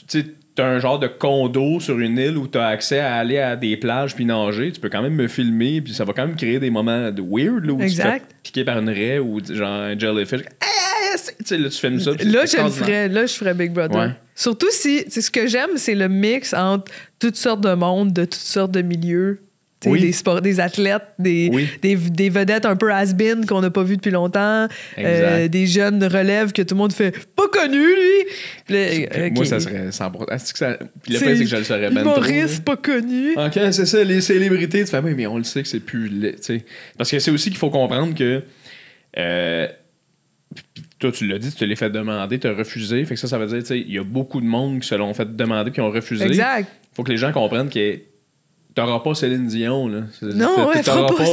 tu as un genre de condo sur une île où tu as accès à aller à des plages puis nager, tu peux quand même me filmer, puis ça va quand même créer des moments de weird, là, où tu te fais piquer par une raie ou genre un jellyfish. Là, tu filmes ça. Là, je ferais Big Brother. Ouais. Surtout si, ce que j'aime, c'est le mix entre toutes sortes de monde, de toutes sortes de milieux. Des athlètes, des vedettes un peu has-been qu'on n'a pas vu depuis longtemps, des jeunes relèves que tout le monde fait « pas connu, lui! » Moi, ça serait 100%. Puis le fait, c'est que je le saurais même Maurice, pas connu. OK, c'est ça, les célébrités. Tu fais « oui, mais on le sait que c'est plus... » Parce que c'est aussi qu'il faut comprendre que... toi, tu l'as dit, tu te l'as fait demander, tu as refusé. Fait que ça veut dire, il y a beaucoup de monde qui se l'ont fait demander puis qui ont refusé. Exact. faut que les gens comprennent que t'auras pas Céline Dion, là. Non, ouais, t'auras pas.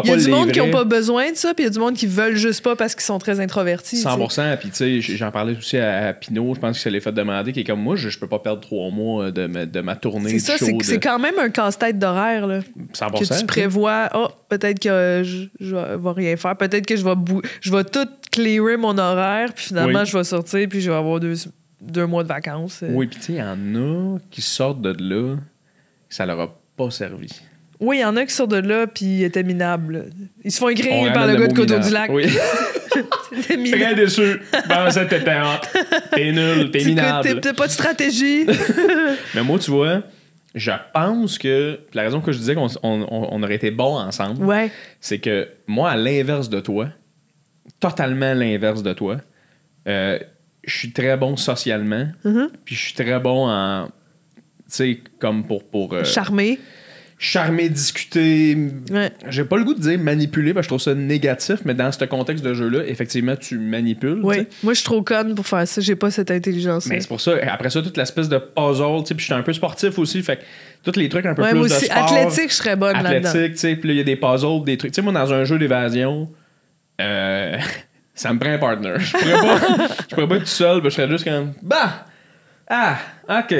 Il y a du monde qui n'a pas besoin de ça, puis il y a du monde qui veulent juste pas parce qu'ils sont très introvertis. 100%. Puis, tu sais, j'en parlais aussi à Pinot, je pense que ça l'est fait demander, qui est comme moi, je peux pas perdre 3 mois de ma tournée. C'est ça, c'est quand même un casse-tête d'horaire, là. 100%. Que tu prévois, peut-être que je vais rien faire, peut-être que je vais tout clearer mon horaire, puis finalement, je vais sortir, puis je vais avoir 2 mois de vacances. Oui, puis tu sais, il y en a qui sortent de là, ça leur a pas servi. Oui, il y en a qui sortent de là puis étaient minables. Ils se font écrire par le gars de Coteau-du-Lac. Oui. C'était minable. Très déçu. Ben, ça, t'es nul, t'es minable. T'as pas de stratégie. Mais moi, tu vois, je pense que la raison que je disais qu'on aurait été bons ensemble, c'est que moi, à l'inverse de toi, totalement l'inverse de toi, je suis très bon socialement, puis je suis très bon en... Tu sais, comme pour charmer, discuter. Ouais. J'ai pas le goût de dire manipuler parce que je trouve ça négatif, mais dans ce contexte de jeu-là, effectivement, tu manipules. Oui. T'sais. Moi, je suis trop conne pour faire ça. J'ai pas cette intelligence. Mais c'est pour ça. Après ça, toute l'espèce de puzzle. Puis j'étais un peu sportif aussi. Fait que tous les trucs un peu plus moi de aussi, sport. Athlétique, je serais bonne là-dedans. Athlétique, tu sais. Puis là, il y a des puzzles, des trucs. Tu sais, moi, dans un jeu d'évasion, ça me prend un partner. Je pourrais pas être tout seul. Je serais juste comme... Bah! Ah, OK.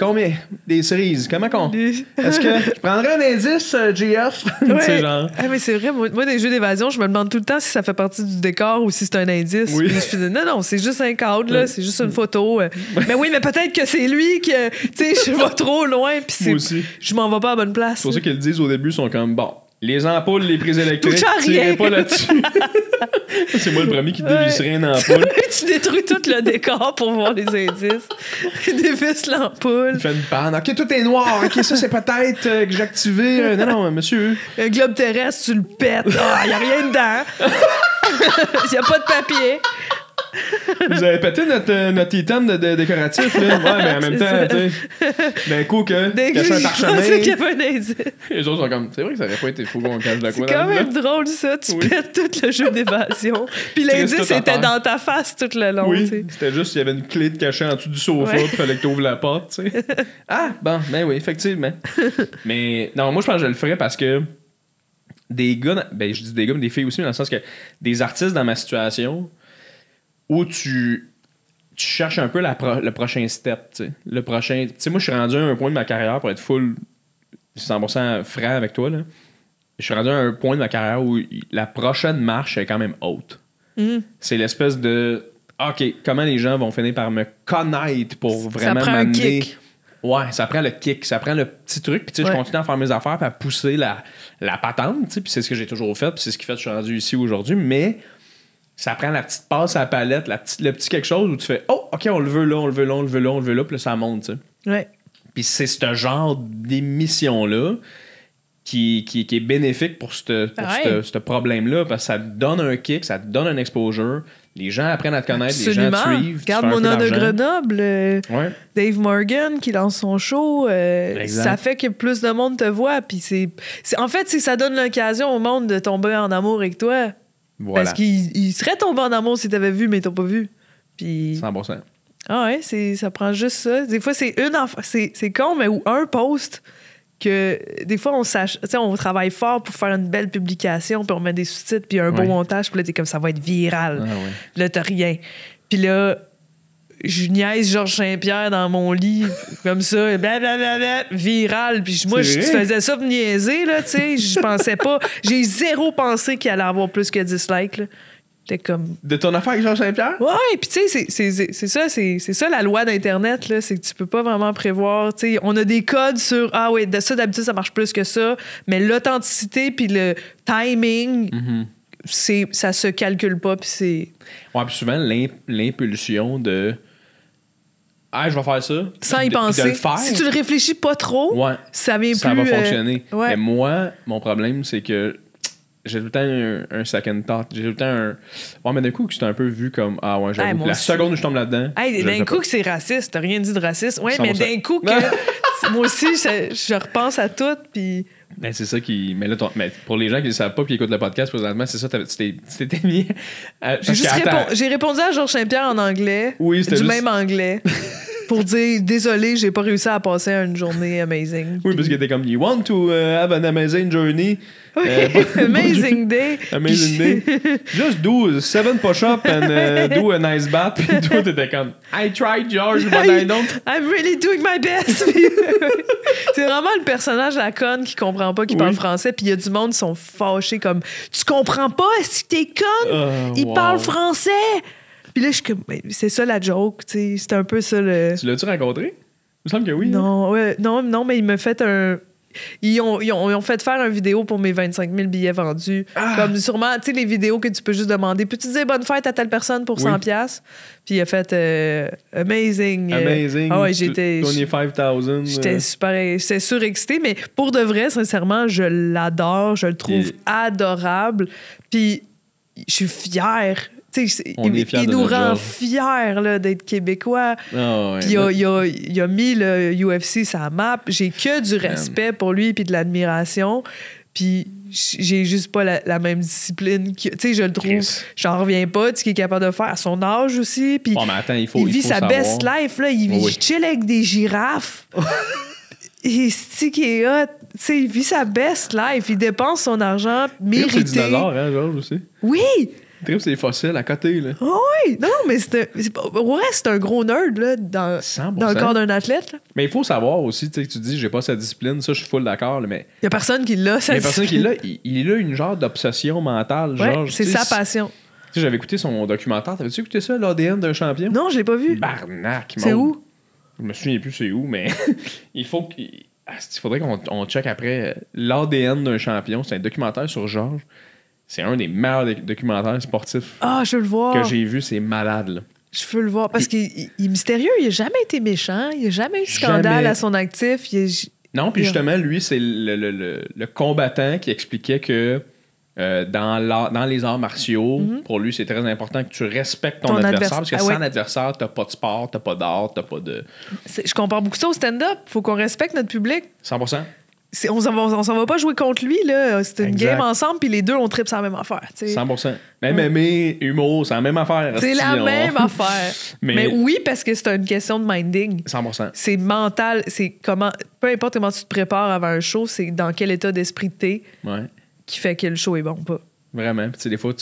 Combien? Des cerises. Comment qu'on... Est-ce que je prendrais un indice, GF? Ouais. Genre... Ah, mais c'est vrai, moi, des jeux d'évasion, je me demande tout le temps si ça fait partie du décor ou si c'est un indice. Oui. Puis je fais, non, c'est juste un cadre, là, c'est juste une photo. Mais oui, mais peut-être que c'est lui que, tu sais, je vais trop loin, puis je m'en vais pas à la bonne place. C'est pour ça qu'ils le disent au début, ils sont comme, bon, les ampoules, les prises électriques, tirez pas là-dessus. C'est moi le premier qui dévisserait une ampoule. Tu détruis tout le décor pour voir les indices. Tu dévisses l'ampoule. Il fait une panne. OK, tout est noir. OK, ça, c'est peut-être que j'ai activé... Non, monsieur. Un globe terrestre, tu le pètes. Ah, y a rien dedans. Y a pas de papier. Vous avez pété notre item de décoratif, là. Ouais, mais en même temps, tu sais, d'un coup, cacher un parchemin. C'est qu'il y avait un indice. Les autres sont comme, c'est vrai que ça aurait pas été fou qu'on cache de quoi. C'est quand même drôle, ça. Tu pètes tout le jeu d'évasion. Puis l'indice était dans ta face tout le long. Oui, t'sais. c'était juste, il y avait une clé de cachet en dessous du sofa, puis il fallait que tu ouvres la porte, tu sais. Ah, bon, ben oui, effectivement. Mais non, moi, je pense que je le ferais parce que des gars, ben je dis des gars, mais des filles aussi, dans le sens que des artistes dans ma situation où tu cherches un peu le prochain step, tu sais. Le prochain... Tu sais, moi, je suis rendu à un point de ma carrière, pour être full 100% franc avec toi, là. Je suis rendu à un point de ma carrière où la prochaine marche est quand même haute. C'est l'espèce de... OK, comment les gens vont finir par me connaître pour vraiment m'amener... Ça prend un kick. Ouais, ça prend le kick, ça prend le petit truc, puis tu sais, je continue à faire mes affaires, puis à pousser la patente, tu sais, puis c'est ce que j'ai toujours fait, puis c'est ce qui fait que je suis rendu ici aujourd'hui, mais... Ça prend la petite passe à la palette, le petit quelque chose où tu fais « Oh, OK, on le veut là, on le veut là, on le veut là, on le veut là », puis là, ça monte, tu sais. Ouais. Puis c'est ce genre d'émission-là qui est bénéfique pour ce problème-là, parce que ça te donne un kick, ça te donne un exposure, les gens apprennent à te connaître, absolument. Les gens te suivent. Regarde Mona de Grenoble, Dave Morgan qui lance son show, ça fait que plus de monde te voit, puis en fait, ça donne l'occasion au monde de tomber en amour avec toi. Voilà. Parce qu'il serait tombé en amour si t'avais vu, mais t'as pas vu. Puis... 100%. Ah ouais, ça prend juste ça. Des fois, c'est con, mais ou un post que des fois, on travaille fort pour faire une belle publication, puis on met des sous-titres, puis un beau montage, puis là, t'es comme ça va être viral. Ah ouais. Là, t'as rien. Puis là, je niaise Georges Saint-Pierre dans mon lit, comme ça, blablabla, viral. Puis moi, je faisais ça pour niaiser, là, tu sais. Je pensais pas. J'ai zéro pensé qu'il allait avoir plus que 10 likes, là. J'étais comme... De ton affaire avec Georges Saint-Pierre? Ouais, puis tu sais, c'est ça la loi d'Internet, là. C'est que tu peux pas vraiment prévoir. Tu sais, on a des codes sur, ah oui, ça, d'habitude, ça marche plus que ça. Mais l'authenticité puis le timing... ça se calcule pas, puis c'est... Ouais, puis souvent, l'impulsion de... Ah, je vais faire ça. Sans y penser. De le faire. Si tu le réfléchis pas trop, ça vient ça plus... va fonctionner. Ouais. Mais moi, mon problème, c'est que j'ai tout le temps un second thought. J'ai tout le temps un... Ouais, mais d'un coup, c'est un peu vu comme... Ah ouais, j'avoue que la seconde où je tombe là-dedans... Hey, d'un coup que c'est raciste. T'as rien dit de raciste. Ouais, mais d'un coup que... moi aussi, je repense à tout, puis... Ben, c'est ça qui... Mais là, mais pour les gens qui ne savent pas et qui écoutent le podcast présentement, c'est ça, tu t'étais mis... J'ai répondu à Georges Saint-Pierre en anglais. Oui, c'était même anglais. pour dire désolé, j'ai pas réussi à passer une journée amazing. Oui, parce que t'es comme, you want to have an amazing journey? Amazing day. Amazing day. Just do 7 push-ups and do a nice bath. Puis toi, t'étais comme, I tried, George, but I don't. I'm really doing my best. C'est vraiment le personnage à la conne qui comprend pas, qui parle français. Puis il y a du monde qui sont fâchés comme, tu comprends pas, est-ce que t'es conne? Il parle français. Puis là, je suis comme, c'est ça la joke, tu sais. C'est un peu ça le. Tu l'as-tu rencontré? Il me semble que oui. Non, ouais, non, mais il m'a fait un. Ils ont fait faire une vidéo pour mes 25 000 billets vendus. Comme sûrement, tu sais, les vidéos que tu peux juste demander. Peux-tu dire bonne fête à telle personne pour 100$? Puis il a fait amazing. Amazing. Ah ouais, j'étais. 25,000. J'étais super. J'étais surexcitée, mais pour de vrai, sincèrement, je l'adore. Je le trouve adorable. Puis je suis fière. Il nous rend fiers là, d'être Québécois. Puis il a mis le UFC sur la map. J'ai que du respect pour lui puis de l'admiration. Puis j'ai juste pas la même discipline. Tu sais, je le trouve. J'en reviens pas de ce qu'il est capable de faire à son âge aussi. Puis mais attends, il vit sa savoir. best life. Là. Il chill avec des girafes. Il est hot. Tu sais, il vit sa best life. Il dépense son argent mérité. C'est dinosaure, hein, Georges, aussi? Oui! Trip, c'est les fossiles à côté, là. Oh oui! Non, mais c'est un gros nerd, là, dans le corps d'un athlète. Là. Mais il faut savoir aussi, tu sais, que tu dis, j'ai pas sa discipline, ça, je suis full d'accord, là, mais. Il y a personne qui l'a, ça. Il y a personne qui l'a. Il a une genre d'obsession mentale, genre. C'est sa passion. Tu sais, j'avais écouté son documentaire. T'avais-tu écouté ça, l'ADN d'un champion? Non, je l'ai pas vu. Barnac, c'est où? Je me souviens plus c'est où, mais il faudrait qu'on check après. L'ADN d'un champion, c'est un documentaire sur Georges. C'est un des meilleurs documentaires sportifs je veux le voir. Que j'ai vu. C'est malade, là. Je veux le voir. Parce qu'il est mystérieux. Il n'a jamais été méchant. Il n'a jamais eu de scandale à son actif. Non, puis justement, lui, c'est le combattant qui expliquait que dans les arts martiaux, pour lui, c'est très important que tu respectes ton adversaire. Parce que sans adversaire, t'as pas de sport, t'as pas d'art, t'as pas de... Je compare beaucoup ça au stand-up. Faut qu'on respecte notre public. 100%. On s'en va pas jouer contre lui, là. C'est une game ensemble, puis les deux, on tripe sur la même affaire. T'sais. 100%. MMA, humour, c'est la même affaire. C'est la même affaire. Mais oui, parce que c'est une question de minding. 100%. C'est mental. C'est comment... Peu importe comment tu te prépares avant un show, c'est dans quel état d'esprit t'es qui fait que le show est bon ou pas. Vraiment. Puis des fois,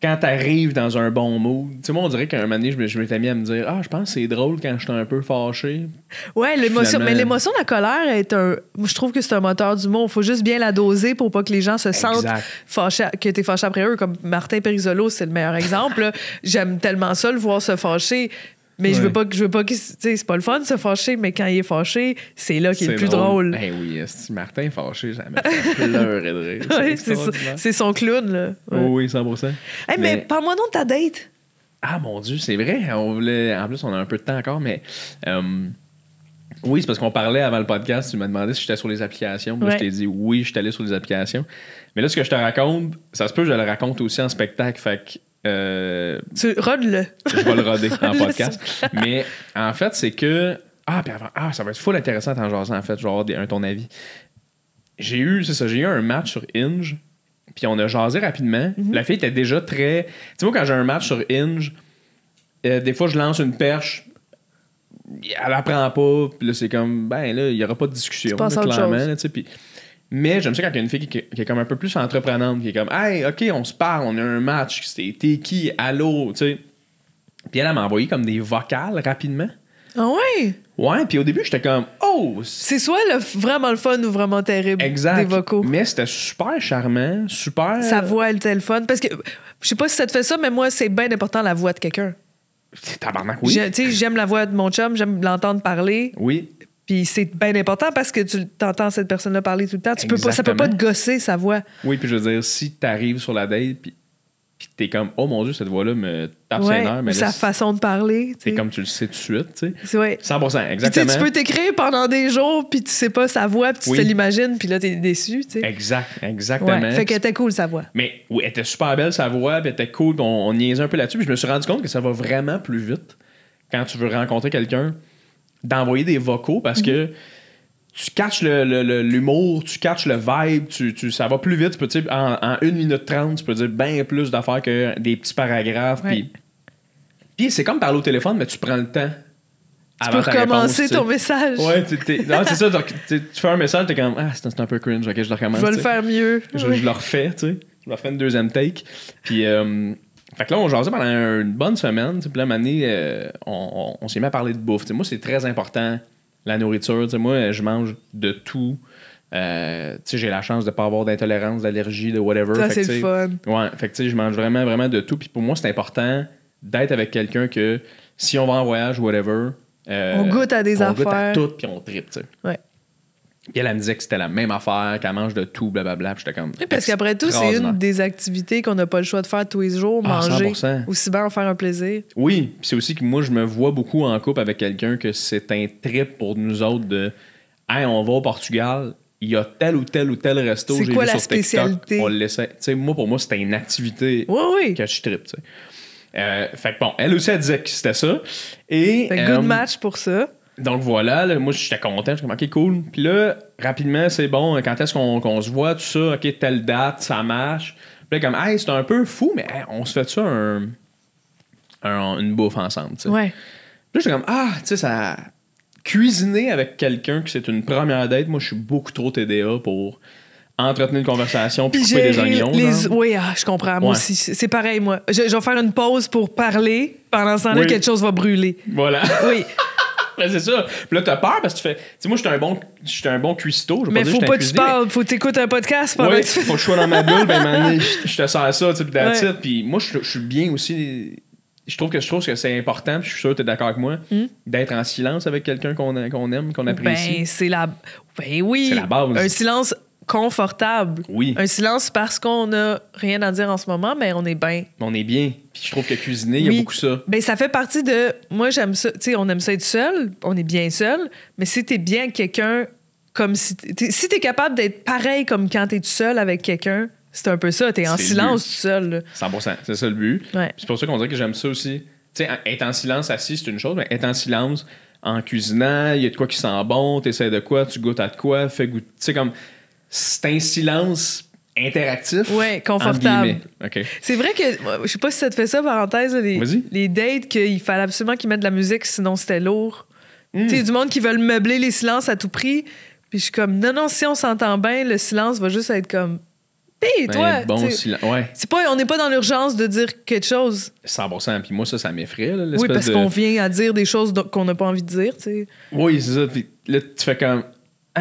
quand t'arrives dans un bon mood, tu sais, moi, on dirait qu'un moment donné, je m'étais mis à me dire, je pense que c'est drôle quand je suis un peu fâché. Ouais, l'émotion. Mais l'émotion de la colère moi, je trouve que c'est un moteur d'humour. Il faut juste bien la doser pour pas que les gens se sentent fâchés, que t'es fâché après eux. Comme Martin Perizzolo, c'est le meilleur exemple. Là. J'aime tellement ça, le voir se fâcher. Mais je veux pas que c'est pas le fun de se fâcher, mais quand il est fâché, c'est là qu'il est le plus drôle. Ben oui, Martin est fâché, ça m'a fait pleurer de rire. C'est son clown, là. Ouais. Oui, 100%. Mais parle-moi donc de ta date. Ah mon Dieu, c'est vrai. En plus, on a un peu de temps encore, mais oui, c'est parce qu'on parlait avant le podcast. Tu m'as demandé si j'étais sur les applications. Moi, je t'ai dit oui, je suis allé sur les applications. Mais là, ce que je te raconte, ça se peut que je le raconte aussi en spectacle. Fait que tu rodes-le. Je vais le roder en podcast. Mais en fait, c'est que. Ça va être full intéressant en jasant, en fait. Je vais avoir ton avis. J'ai eu un match sur Hinge, puis on a jasé rapidement. La fille était déjà très. Tu sais, moi, quand j'ai un match sur Hinge, des fois, je lance une perche, elle apprend pas, puis là, c'est comme, là, il y aura pas de discussion, là, clairement. Là, puis mais j'aime ça quand il y a une fille qui est comme un peu plus entreprenante, qui est comme, hey, OK, on se parle, on a un match, t'es qui, allô, tu sais. Puis elle m'a envoyé comme des vocales rapidement. Ah ouais? Ouais, puis au début, j'étais comme, oh! C'est soit vraiment le fun ou vraiment terrible. Exact. Des vocaux. Mais c'était super charmant, super. Sa voix, elle était le fun. Parce que, je sais pas si ça te fait ça, mais moi, c'est bien important la voix de quelqu'un. C'est tabarnak, oui. Tu sais, j'aime la voix de mon chum, j'aime l'entendre parler. Oui. Puis c'est bien important parce que tu t'entends cette personne-là parler tout le temps. Ça peut pas te gosser, sa voix. Oui, puis je veux dire, si t'arrives sur la date, puis t'es comme, oh mon Dieu, cette voix-là me tape ses nerfs. Mais sa façon de parler. C'est comme tu le sais tout de suite, tu sais. Ouais. 100%, exactement. Puis tu peux t'écrire pendant des jours, puis tu sais pas sa voix, puis tu te l'imagines, puis là, t'es déçu, tu sais. Exactement. Ouais, fait qu'elle était cool, sa voix. Mais oui, elle était super belle, sa voix, puis elle était cool, on niaisait un peu là-dessus, puis je me suis rendu compte que ça va vraiment plus vite quand tu veux rencontrer quelqu'un, d'envoyer des vocaux, parce que tu catches l'humour, tu catches le vibe, ça va plus vite. Tu peux, en 1 minute 30, tu peux dire bien plus d'affaires que des petits paragraphes. Puis Puis c'est comme parler au téléphone, mais tu prends le temps. Tu peux recommencer ton message. Ouais, non, c'est ça. Tu fais un message, t'es comme, c'est un peu cringe, ok, je le recommence. Je vais le faire mieux. Je le refais, tu sais. Je le refais une deuxième take. Puis, fait que là, on jasait pendant une bonne semaine. Puis là, à un moment donné, on s'est mis à parler de bouffe. T'sais, moi, c'est très important, la nourriture. T'sais, moi, je mange de tout. J'ai la chance de ne pas avoir d'intolérance, d'allergie, de whatever. Ça, c'est le fun. Ouais, fait que je mange vraiment, vraiment de tout. Puis pour moi, c'est important d'être avec quelqu'un que si on va en voyage ou whatever, on goûte à des affaires. On goûte à tout, puis on tripe, tu sais. Ouais. Puis elle me disait que c'était la même affaire, qu'elle mange de tout, blablabla. Puis j'étais comme. Oui, parce qu'après tout, c'est une des activités qu'on n'a pas le choix de faire tous les jours, manger. 100%. Aussi bien en faire un plaisir. Oui, puis c'est aussi que moi, je me vois beaucoup en couple avec quelqu'un que c'est un trip pour nous autres de. Hey, on va au Portugal. Il y a tel ou tel ou tel resto. C'est quoi la spécialité? On le laissait. Tu sais, moi, pour moi, c'était une activité que je tripe, tu sais. Fait que bon, elle aussi, elle disait que c'était ça. Et, fait good match pour ça. Donc voilà, là, moi, j'étais content. J'étais comme, OK, cool. Puis là, rapidement, c'est bon. Quand est-ce qu'on se voit, tout ça? OK, telle date, ça marche. Puis là, comme, hey, c'est un peu fou, mais hey, on se fait ça une bouffe ensemble, tu sais. Ouais. Puis là, j'étais comme, tu sais, ça. Cuisiner avec quelqu'un que c'est une première date, moi, je suis beaucoup trop TDA pour entretenir une conversation puis couper des oignons. Oui, je comprends. Moi aussi. C'est pareil, moi. Je vais faire une pause pour parler. Pendant ce temps-là, quelque chose va brûler. Voilà. Oui. C'est ça. Puis là, t'as peur parce que tu fais. Tu sais, moi, j'étais un bon cuistot. Mais faut pas que tu parles. Faut que t'écoutes un podcast pendant que tu fais. Faut que je sois dans ma bulle. Ben, maintenant, je te sers ça, tu sais, puis moi, je suis bien aussi. Je trouve que c'est important, puis je suis sûr que tu es d'accord avec moi, d'être en silence avec quelqu'un qu'on aime, qu'on apprécie. Oui. C'est la base. Un silence confortable. Oui. Un silence parce qu'on n'a rien à dire en ce moment, mais on est bien. On est bien. Puis je trouve que cuisiner, il y a beaucoup ça. Ben, ça fait partie de... Moi, j'aime ça. Tu sais, on aime ça être seul. On est bien seul. Mais si t'es bien avec quelqu'un, comme si t'es capable d'être pareil comme quand t'es tout seul avec quelqu'un, c'est un peu ça. T'es en silence tout seul. Là. 100%. C'est ça le but. Ouais. C'est pour ça qu'on dirait que j'aime ça aussi. Tu sais, être en silence assis, c'est une chose, mais être en silence en cuisinant, il y a de quoi qui sent bon, t'essaies de quoi, tu goûtes à de quoi, fais goûter. Tu sais, comme... C'est un silence interactif. Oui, confortable. Okay. C'est vrai que, je sais pas si ça te fait ça, parenthèse, les dates, qu'il fallait absolument qu'ils mettent de la musique, sinon c'était lourd. Tu sais, du monde qui veulent meubler les silences à tout prix. Puis je suis comme, non, si on s'entend bien, le silence va juste être comme... Hey, toi, bon silence. Ouais. On n'est pas dans l'urgence de dire quelque chose. 100%. Puis moi, ça m'effraie. Là, oui, parce qu'on vient à dire des choses qu'on n'a pas envie de dire. T'sais. Oui, c'est ça. Puis là, tu fais comme...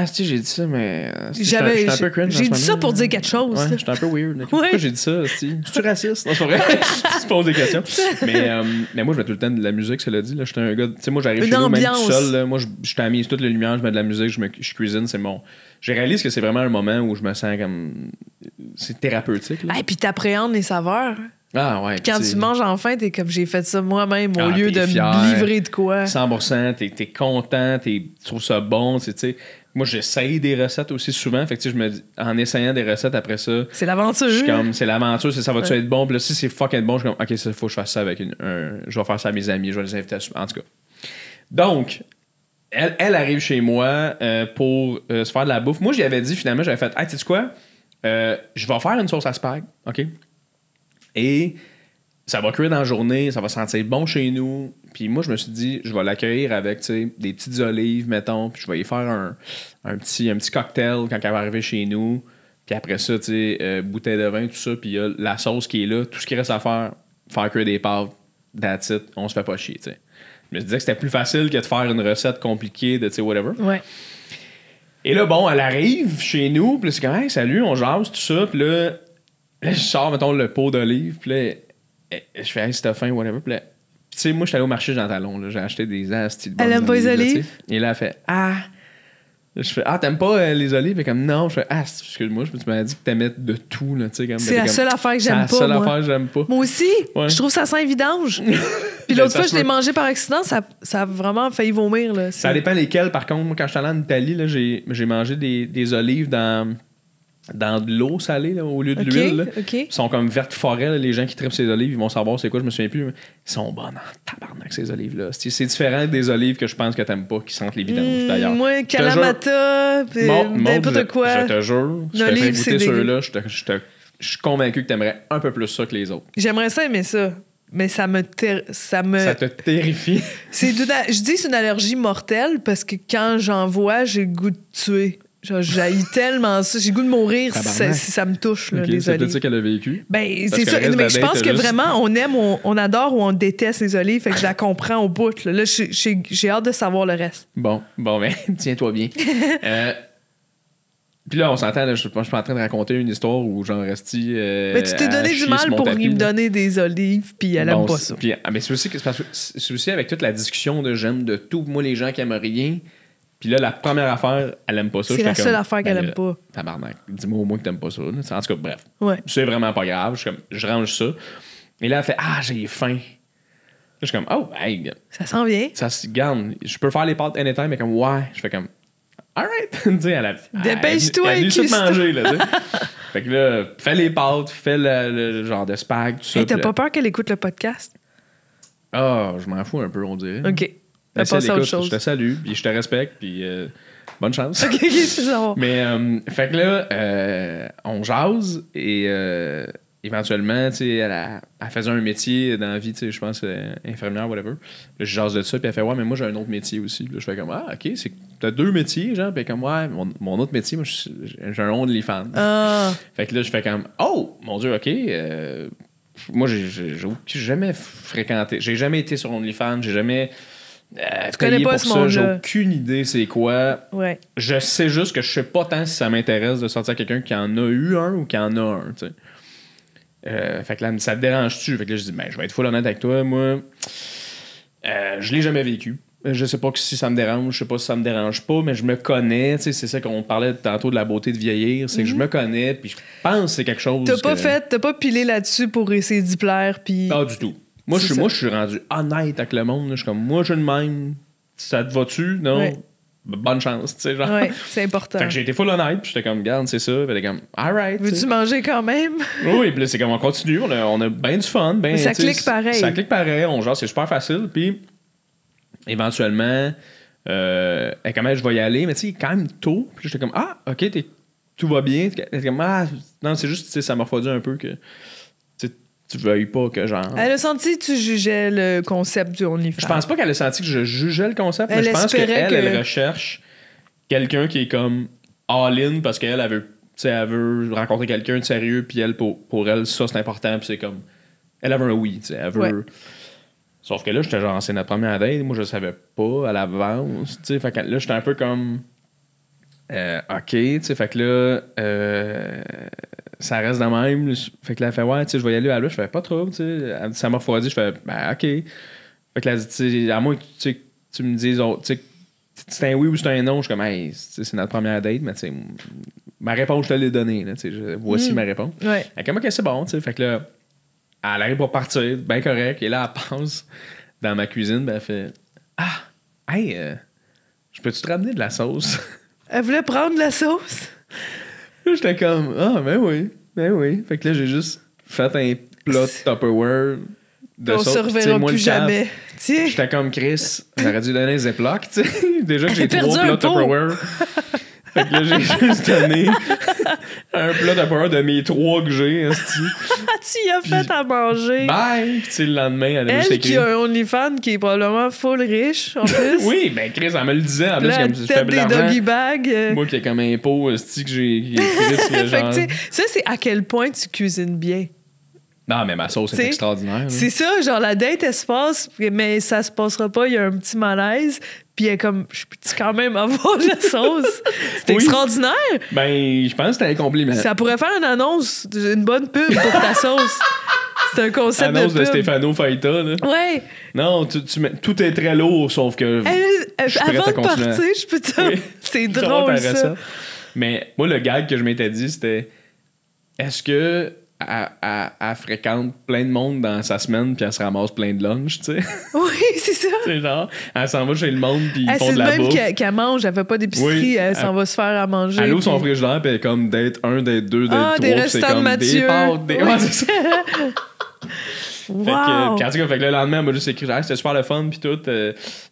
si, j'ai dit ça, mais... J'étais un peu cringe. J'ai dit ça pour dire quelque chose. Ouais, j'étais un peu weird. Pourquoi j'ai dit ça? C'est-tu raciste? Non, c'est pas vrai. Tu te poses des questions. Mais moi, je mets tout le temps de la musique, cela dit. J'étais un gars... Tu sais, moi, j'arrive chez nous même tout seul. Là. Moi, je tamise toutes les lumières, je mets de la musique, je cuisine, c'est mon... Je réalise que c'est vraiment un moment où je me sens comme... C'est thérapeutique. Et puis t'appréhendes les saveurs. Ah ouais. Quand tu manges enfin, t'es comme j'ai fait ça moi-même au lieu de me livrer de quoi. 100%, t'es content, tu trouves ça bon, tu sais. Moi, j'essaye des recettes aussi souvent. Fait que je me dis, en essayant des recettes après ça. C'est l'aventure. Je suis comme, c'est l'aventure, ça va-tu être bon? Puis là, si c'est fucking bon, je suis comme, OK, il faut que je fasse ça avec je vais faire ça à mes amis, je vais les inviter en tout cas. Donc, elle arrive chez moi pour se faire de la bouffe. Moi, j'y avais dit finalement, j'avais fait, hey, tu sais quoi? Je vais faire une sauce à spag, OK? Et ça va cuire dans la journée, ça va sentir bon chez nous. Puis moi, je me suis dit, je vais l'accueillir avec des petites olives, mettons, puis je vais y faire un petit cocktail quand elle va arriver chez nous. Puis après ça, bouteille de vin, tout ça, puis il y a la sauce qui est là. Tout ce qui reste à faire cuire des pâtes, that's it, on se fait pas chier, tu sais. Je me disais que c'était plus facile que de faire une recette compliquée de, whatever. Ouais. Et là, bon, elle arrive chez nous, puis c'est comme, hey, salut, on jase, tout ça. Puis là, je sors, mettons, le pot d'olive, puis là, je fais, hey, si t'as faim, whatever. Puis là, tu sais, moi, je suis allé au marché Jean Talon, là, j'ai acheté des astis de bonnes olives. Elle aime pas les olives? Et là, elle fait, je fais, t'aimes pas les olives? Et comme, non, je fais, excuse-moi, tu m'as dit que t'aimais de tout, là, tu sais. C'est la seule affaire que j'aime pas. C'est la seule affaire que j'aime pas. Moi aussi, je trouve ça sent vidange. Puis l'autre fois, je l'ai mangé par accident, ça a vraiment failli vomir, là. Ça dépend lesquels, par contre. Moi, quand je suis allé en Italie, là, j'ai mangé des olives dans de l'eau salée là, au lieu de l'huile. Ils sont comme vertes forêt. Là, les gens qui trippent ces olives, ils vont savoir c'est quoi, je me souviens plus. Mais ils sont bonnes en tabarnak, ces olives-là. C'est différent des olives que je pense que t'aimes pas, qui sentent les vidanges, d'ailleurs. Moi, Kalamata, n'importe quoi. Je te jure, je te fais goûter ceux-là. Je suis convaincu que t'aimerais un peu plus ça que les autres. J'aimerais ça aimer ça. Mais ça te terrifie. Je dis c'est une allergie mortelle parce que quand j'en vois, j'ai le goût de tuer. Genre, j'haïs tellement ça. J'ai le goût de mourir si ça me touche, là, les c'est olives. peut-être ça qu'elle a vécu. Ben, c'est ça. Mais je pense que vraiment, on aime, on adore ou on déteste les olives. Fait que je la comprends au bout. Là, j'ai hâte de savoir le reste. Bon, ben, tiens-toi bien. Puis là, on s'entend, là, je suis pas en train de raconter une histoire où Jean Resti. Mais tu t'es donné du mal pour lui me donner des olives, puis elle aime pas ça. Puis, mais c'est aussi avec toute la discussion de j'aime de tout. Moi, les gens qui aiment rien. Puis là, la première affaire, elle aime pas ça. C'est la seule affaire qu'elle aime pas. Tabarnak, dis-moi au moins que t'aimes pas ça. Là. En tout cas, bref. Ouais. C'est vraiment pas grave. Je range ça. Et là, elle fait j'ai faim. Là, je suis comme, hey. Ça s'en vient. Ça se garde. Je peux faire les pâtes anytime, mais comme, ouais. Je fais comme, alright. Dépêche-toi, elle a juste manger, là, fait que là, fais les pâtes, fais le genre de spag, tout ça. Hey, t'as pas peur qu'elle écoute le podcast? Je m'en fous un peu, on dirait. OK. On va passer à autre chose. Je te salue, puis je te respecte, puis bonne chance. OK, c'est ça. Mais, fait que là, on jase, et éventuellement, tu sais, elle faisait un métier dans la vie, tu sais, je pense, infirmière, whatever. Là, je jase de ça, puis elle fait, ouais, mais moi, j'ai un autre métier aussi. Là, je fais comme, OK, t'as 2 métiers, genre, puis comme, ouais, mon autre métier, moi, j'ai un OnlyFans. Fait que là, je fais comme, mon Dieu, OK, moi, j'ai jamais fréquenté, j'ai jamais été sur OnlyFans, j'ai jamais tu connais pas pour ce ça, monde-là. j'ai aucune idée c'est quoi. Ouais. Je sais juste que je sais pas tant si ça m'intéresse de sortir quelqu'un qui en a eu un ou qui en a un, tu sais. Fait que là, ça te dérange-tu? Fait que là, je dis, je vais être full honnête avec toi, moi, je l'ai jamais vécu. Je sais pas si ça me dérange, je sais pas si ça me dérange pas, mais je me connais, tu sais, c'est ça qu'on parlait tantôt de la beauté de vieillir, c'est que je me connais, puis je pense que c'est quelque chose T'as pas pilé là-dessus pour essayer d'y plaire, puis... Pas du tout. Moi, je suis rendu honnête avec le monde, là. Je suis comme, moi, je le même, ça te va-tu? Non? Ouais. Bonne chance, tu sais, genre. Ouais, c'est important. Fait que j'ai été full honnête, puis j'étais comme, regarde, c'est ça, puis elle était comme, alright. Veux-tu manger quand même? Oui, puis là, c'est comme, on continue, on a bien du fun. Ben, ça clique pareil. Ça clique pareil, c'est super facile, puis éventuellement, elle est comme, je vais y aller, mais tu sais, quand même tôt, puis j'étais comme, OK, tout va bien. Elle était comme, non, c'est juste, tu sais, ça m'a refroidi un peu que tu veuilles pas que genre. Elle a senti que tu jugeais le concept du OnlyFans. Je pense pas qu'elle a senti que je jugeais le concept, mais je pense qu'elle recherche quelqu'un qui est comme all-in parce qu'elle elle veut rencontrer quelqu'un de sérieux, puis elle, pour elle, ça c'est important, puis c'est comme. Elle avait un oui, tu sais, elle veut. Ouais. Sauf que là, j'étais genre, c'est notre première date, moi je savais pas à l'avance, tu sais, fait que là, j'étais un peu comme. OK, tu sais, fait que là. Ça reste de même. Fait que là, elle fait, ouais, tu sais, je vais y aller à l'autre. Je fais, pas trop, tu sais. Ça m'a refroidi. Je fais, OK. Fait que là, tu sais, à moins que tu me dises, tu sais, c'est un oui ou c'est un non. Je suis comme, hey, c'est notre première date, mais tu sais, ma réponse, je te l'ai donnée. Là, voici ma réponse. Ouais. Fait que, OK, c'est bon, tu sais. Fait que là, elle arrive pour partir, bien correct. Et là, elle passe dans ma cuisine, ben, elle fait, hey, je peux-tu te ramener de la sauce? Elle voulait prendre de la sauce? J'étais comme, ben oui. Fait que là, j'ai juste fait un plat Tupperware de sauce. On se reverra plus jamais. Tiens. J'étais comme, Chris, j'aurais dû donner un Ziploc, tu sais. Déjà que j'ai 3 plats Tupperware. Fait que là, j'ai juste donné un plat Tupperware de mes 3 que j'ai. Tu y as fait à manger. Bye! Puis tu sais, le lendemain, elle a juste écrit. Elle qui a un OnlyFans qui est probablement full riche, en plus. Oui, ben Chris, elle me le disait. En plus, la comme tête je fais des doggy bags. Moi qui ai comme impôt, que j'ai écrit genre... Ça, c'est à quel point tu cuisines bien. Non, mais ma sauce est extraordinaire. C'est ça, genre la date, elle se passe, mais ça se passera pas, il y a un petit malaise, puis elle est comme, je peux-tu quand même avoir de la sauce? C'est extraordinaire! Ben, je pense que c'était un compliment. Ça pourrait faire une annonce, une bonne pub pour ta sauce. C'est un concept annonce de pub. de Stefano Faita, là. Ouais. Non, tout est très lourd, sauf que avant de partir, je peux te... Oui. C'est drôle, ça. Mais moi, le gag que je m'étais dit, c'était, est-ce que elle fréquente plein de monde dans sa semaine puis elle se ramasse plein de lunch, tu sais. Oui, c'est ça. C'est genre, elle s'en va chez le monde puis ils font de la bouffe. C'est même qu'elle mange, elle fait pas d'épicerie, elle s'en va se faire à manger. Elle ouvre son frigidaire puis elle est comme date 1, date 2, date 3. Des restants de Mathieu. Des pâtes, Ouais, c'est ça. Wow. Fait que le lendemain, elle m'a juste écrit, c'était super le fun puis tout.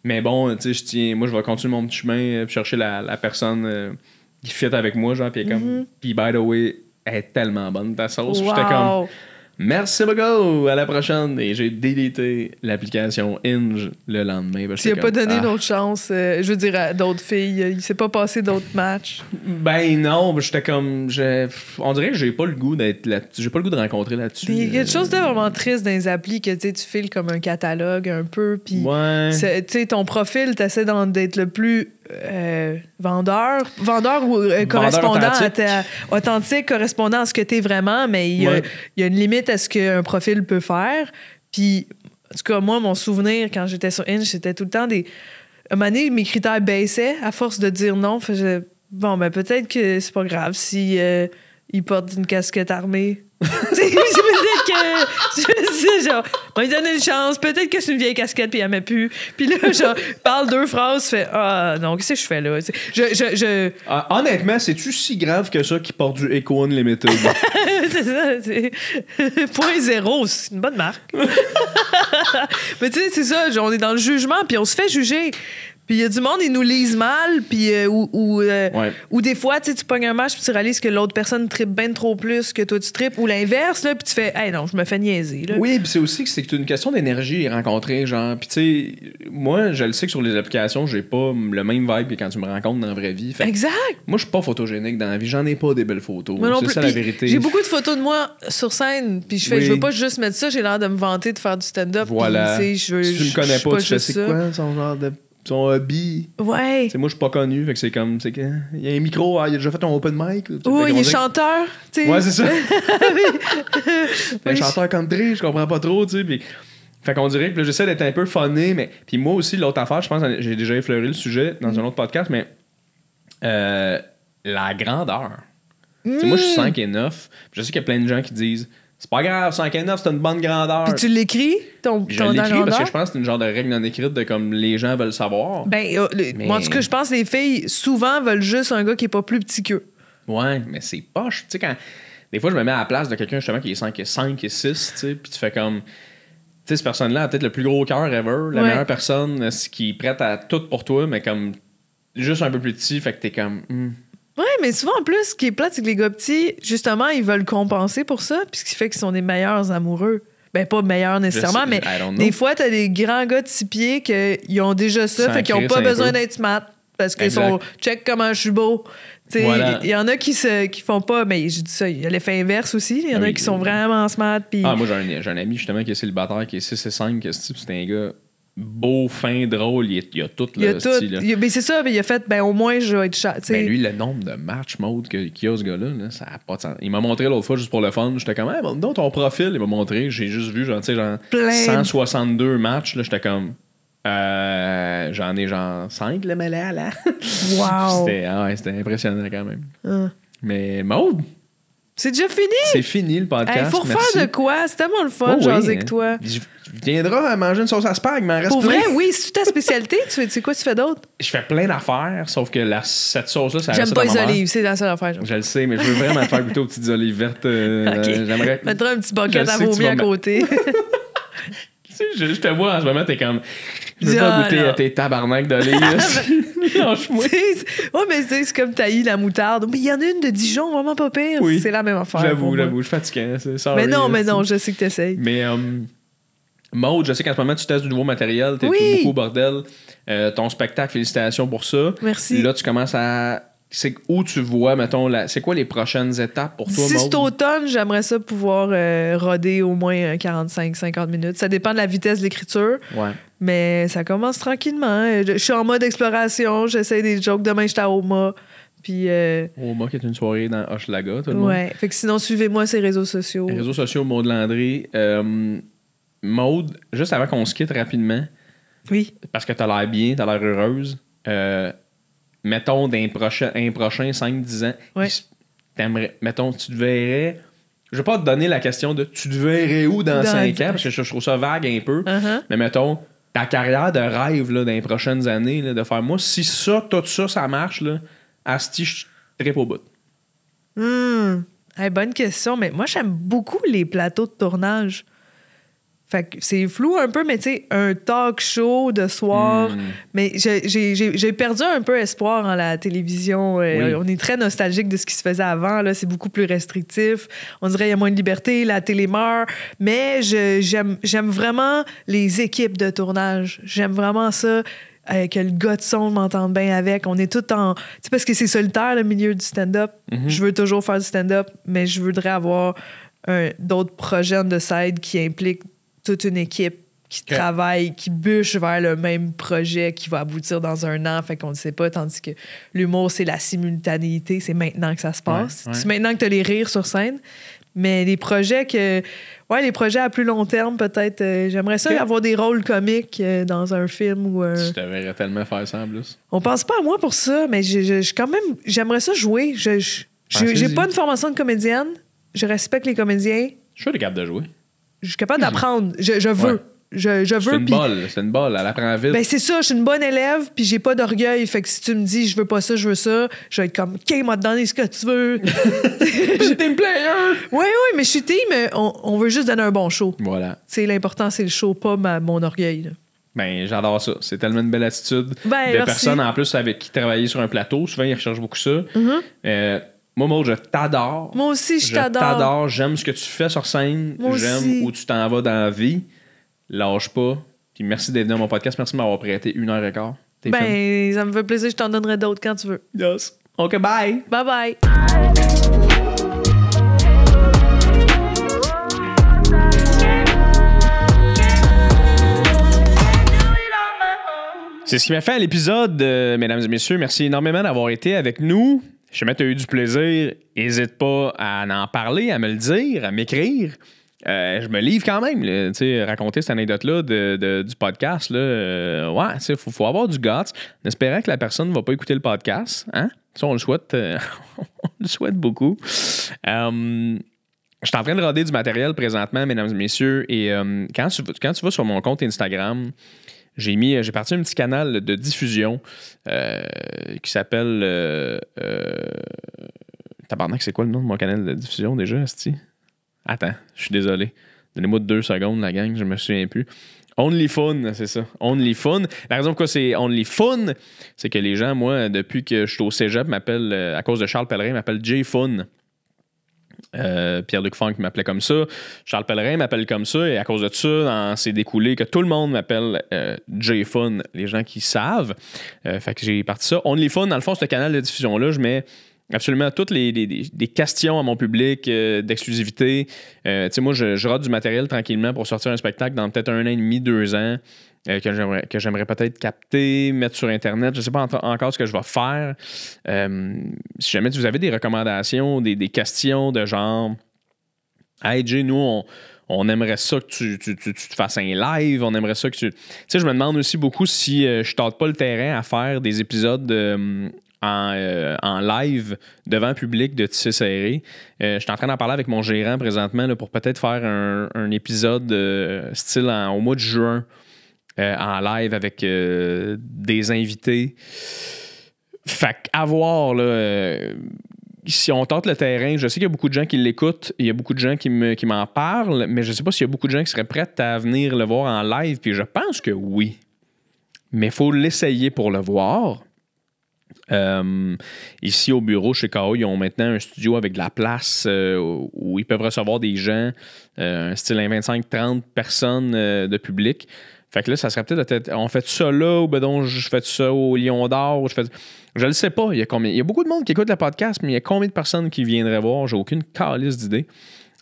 Mais bon, tu sais, moi je vais continuer mon petit chemin puis chercher la personne qui fit avec moi, genre, puis comme, puis by the way, elle est tellement bonne ta sauce. J'étais comme, Merci beaucoup, à la prochaine. Et j'ai délité l'application Hinge le lendemain. Tu n'as pas donné d'autres chances, je veux dire, à d'autres filles. Il s'est pas passé d'autres matchs. Ben non, j'étais comme... On dirait que j'ai pas le goût d'être là. J'ai pas le goût de rencontrer là-dessus. Il y a quelque chose de vraiment triste dans les applis que tu files comme un catalogue un peu. Puis ton profil, tu essaies d'être le plus vendeur ou correspondant authentique, correspondant à ce que tu es vraiment, mais il y a une limite à ce qu'un profil peut faire. Puis, en tout cas, moi, mon souvenir quand j'étais sur Hinge, c'était tout le temps des. À un moment donné, mes critères baissaient à force de dire non. Bon, ben peut-être que c'est pas grave si il porte une casquette armée. Peut-être que je genre, on lui donne une chance, peut-être que c'est une vieille casquette puis elle met plus, puis là genre parle 2 phrases, fait non, qu'est-ce que je fais là, honnêtement, c'est-tu si grave que ça qu'il porte du Echo Unlimited? C'est ça, c'est .0, c'est une bonne marque. Mais tu sais, c'est ça, genre, on est dans le jugement puis on se fait juger. Puis il y a du monde, ils nous lisent mal, puis ou des fois, tu pognes un match, puis tu réalises que l'autre personne trippe bien trop plus que toi tu tripes, ou l'inverse, là, puis tu fais, hey non, je me fais niaiser. Là. Oui, puis c'est aussi que c'est une question d'énergie rencontrer, genre. Puis tu sais, moi, je le sais que sur les applications, j'ai pas le même vibe que quand tu me rencontres dans la vraie vie. Fait, exact. Moi, je suis pas photogénique dans la vie, j'en ai pas des belles photos. Moi non c'est plus. Ça la vérité. J'ai beaucoup de photos de moi sur scène, puis je veux pas juste mettre ça, j'ai l'air de me vanter de faire du stand-up. Voilà. Pis, si tu me connais pas, tu sais c'est quoi son genre de. Son hobby. Ouais. T'sais, moi, je suis pas connu. Fait que c'est comme. Il y a un micro, il a déjà fait un open mic. Oui, il est chanteur. T'sais. Ouais, c'est ça. Un chanteur country, je comprends pas trop. Pis... Fait qu'on dirait que j'essaie d'être un peu funné. Mais... Puis moi aussi, l'autre affaire, je pense que j'ai déjà effleuré le sujet dans un autre podcast, mais la grandeur. Moi, je suis 5 et 9. Je sais qu'il y a plein de gens qui disent. C'est pas grave, 5 et 9, c'est une bonne grandeur. Puis tu l'écris, je l'écris parce que je pense que c'est une genre de règle non écrite de comme les gens veulent savoir. Moi, en tout cas, je pense que les filles, souvent, veulent juste un gars qui est pas plus petit qu'eux. Ouais, mais c'est poche. Tu sais, quand... Des fois, je me mets à la place de quelqu'un, justement, qui est 5 et 6, tu sais, puis tu fais comme... Tu sais, cette personne-là a peut-être le plus gros cœur ever, la meilleure personne qui est prête à tout pour toi, mais comme juste un peu plus petit, fait que t'es comme... Oui, mais souvent, en plus, ce qui est plate, c'est que les gars petits, justement, ils veulent compenser pour ça, puis ce qui fait qu'ils sont des meilleurs amoureux. Ben, pas meilleurs nécessairement, mais des fois, t'as des grands gars de 6 pieds qui ont déjà ça, fait qu'ils ont pas besoin d'être smart, parce qu'ils sont « check comment je suis beau ». Il y en a qui font pas, mais je dis ça, il y a l'effet inverse aussi. Il y en a qui sont vraiment smart. Pis... moi, j'ai un ami justement qui est célibataire, qui est 6 et 5, c'est un gars... beau, fin, drôle, il y a tout le style. Mais c'est ça, mais il a fait, au moins, je vais être chat. Ben lui, le nombre de match mode qu'il y a ce gars-là, là, ça n'a pas de sens. Il m'a montré l'autre fois juste pour le fun. J'étais comme, hey, donc ton profil, il m'a montré. J'ai juste vu, genre 162 matchs. Là, j'étais comme, j'en ai genre 5, le mêlé là. Wow! C'était impressionnant quand même. Mais Maude, c'est déjà fini? C'est fini le podcast. Il faut refaire de quoi? C'est tellement le fun, jaser avec toi. Tu viendras à manger une sauce à spag, mais en reste pour plein. Vrai, oui, c'est ta spécialité. C'est quoi tu fais d'autre? Je fais plein d'affaires, sauf que cette sauce-là, ça j'aime pas les olives, c'est la seule affaire. Je le sais, mais je veux vraiment te faire goûter aux petites olives vertes. J'aimerais. Mettre un petit bucket à vomir à côté. Je te vois en ce moment, t'es comme. Je veux pas goûter à tes tabarnaks d'olives. Lâche-moi. Ouais, mais c'est comme taillis la moutarde. Mais il y en a une de Dijon, vraiment pas pire. Oui. C'est la même affaire. J'avoue, je suis fatiguant. Mais non, je sais que t'essayes. Mais Maude, je sais qu'en ce moment, tu testes du nouveau matériel. T'es beaucoup au bordel. Ton spectacle, félicitations pour ça. Merci. Là, tu commences à. C'est où tu vois, mettons, c'est quoi les prochaines étapes pour toi, Maude? Si c'est automne, j'aimerais ça pouvoir roder au moins 45-50 minutes. Ça dépend de la vitesse de l'écriture. Ouais. Mais ça commence tranquillement. Je suis en mode exploration. J'essaie des jokes. Demain, j'étais à Oma. Puis. Oma, qui est une soirée dans Hochelaga, tout le monde. Ouais. Fait que sinon, suivez-moi sur les réseaux sociaux. Les réseaux sociaux, Maude Landry. Maude, juste avant qu'on se quitte rapidement. Oui. Parce que t'as l'air bien, t'as l'air heureuse. Mettons, d'un prochain 5-10 ans, mettons, tu te verrais. Je vais pas te donner la question de tu te verrais où dans 5 ans, parce que je trouve ça vague un peu. Mais mettons, ta carrière de rêve là, dans les prochaines années, là, de faire moi, si ça, tout ça, ça marche, là, asti, je trippe au bout. Bonne question, mais moi, j'aime beaucoup les plateaux de tournage. Fait que c'est flou un peu, mais tu sais, un talk show de soir. Mais j'ai perdu un peu espoir en la télévision. Oui. On est très nostalgique de ce qui se faisait avant. Là, c'est beaucoup plus restrictif. On dirait qu'il y a moins de liberté, la télé meurt. Mais j'aime vraiment les équipes de tournage. J'aime vraiment ça. Que le gars de son m'entende bien avec. On est tout en... Tu sais, parce que c'est solitaire, le milieu du stand-up. Je veux toujours faire du stand-up, mais je voudrais avoir d'autres projets de side qui impliquent toute une équipe qui travaille, qui bûche vers le même projet qui va aboutir dans un an, fait qu'on ne sait pas, tandis que l'humour, c'est la simultanéité, c'est maintenant que ça se passe. C'est maintenant que tu as les rires sur scène. Mais les projets les projets à plus long terme, peut-être, j'aimerais ça avoir des rôles comiques dans un film ou... Je te verrais tellement faire ça en plus. On pense pas à moi pour ça, mais quand même, j'aimerais ça jouer. J'ai pas une formation de comédienne. Je respecte les comédiens. Je suis capable de jouer. Je suis capable d'apprendre. Je veux. Ouais. Je veux. C'est une balle. Elle apprend vite. Ben c'est ça, je suis une bonne élève, puis j'ai pas d'orgueil. Fait que si tu me dis je veux pas ça, je veux ça, je vais être comme OK, m'a donné ce que tu veux. Je suis team player. Oui, mais je suis team, mais on veut juste donner un bon show. Voilà. Tu sais, l'important, c'est le show, pas mon orgueil. Là. Ben, j'adore ça. C'est tellement une belle attitude de merci. personnes en plus avec qui travailler sur un plateau. Souvent, ils recherchent beaucoup ça. Moi, Maud, je t'adore. Moi aussi, je t'adore. Je t'adore. J'aime ce que tu fais sur scène. J'aime où tu t'en vas dans la vie. Lâche pas. Puis merci d'être venu à mon podcast. Merci de m'avoir prêté 1h15. Ben, ça me fait plaisir. Je t'en donnerai d'autres quand tu veux. Yes. OK, bye. Bye. C'est ce qui m'a fait à l'épisode, mesdames et messieurs. Merci énormément d'avoir été avec nous. Je sais que tu as eu du plaisir. N'hésite pas à en parler, à me le dire, à m'écrire. Je me livre quand même, tu sais, raconter cette anecdote-là du podcast. Là, ouais, tu sais, faut avoir du guts. En espérant que la personne ne va pas écouter le podcast. Hein? Ça, on le souhaite, on le souhaite beaucoup. Je suis en train de roder du matériel présentement, mesdames et messieurs. Et quand tu vas sur mon compte Instagram, j'ai parti un petit canal de diffusion qui s'appelle... Tabarnak, c'est quoi le nom de mon canal de diffusion déjà, asti? Attends, je suis désolé. Donnez-moi 2 secondes, la gang, je me souviens plus. Only Fun, c'est ça. Only Fun. La raison pourquoi c'est Only Fun, c'est que les gens, moi, depuis que je suis au cégep, m'appellent, à cause de Charles Pellerin, m'appellent J Fun. Pierre-Luc Funk m'appelait comme ça. Charles Pellerin m'appelle comme ça. Et à cause de ça, c'est découlé que tout le monde m'appelle J Fun, les gens qui savent. Fait que j'ai parti ça. Only Fun, dans le fond, ce canal de diffusion-là, je mets absolument toutes des questions à mon public d'exclusivité. Tu sais, moi, je rate du matériel tranquillement pour sortir un spectacle dans peut-être 1 an et demi, 2 ans. Que j'aimerais peut-être capter, mettre sur Internet. Je ne sais pas encore ce que je vais faire. Si jamais vous avez des recommandations, des questions de genre « Hey Jay, nous, on aimerait ça que tu te fasses un live. On aimerait ça que tu... » Tu sais, je me demande aussi beaucoup si je tâte pas le terrain à faire des épisodes en live devant le public de Tissé Serré. Je suis en train d'en parler avec mon gérant présentement là, pour peut-être faire un épisode style au mois de juin. En live avec des invités. Fait qu'à voir, là, si on tente le terrain, je sais qu'il y a beaucoup de gens qui l'écoutent, il y a beaucoup de gens qui m'en parlent, mais je sais pas s'il y a beaucoup de gens qui seraient prêts à venir le voir en live, puis je pense que oui. Mais il faut l'essayer pour le voir. Ici au bureau chez KO, ils ont maintenant un studio avec de la place où ils peuvent recevoir des gens, un style 25-30 personnes de public. Fait que là, ça serait peut-être on fait ça là, ou ben donc je fais ça au Lion d'Or, je le sais pas, il y a beaucoup de monde qui écoute le podcast, mais il y a combien de personnes qui viendraient voir? J'ai aucune calice d'idées.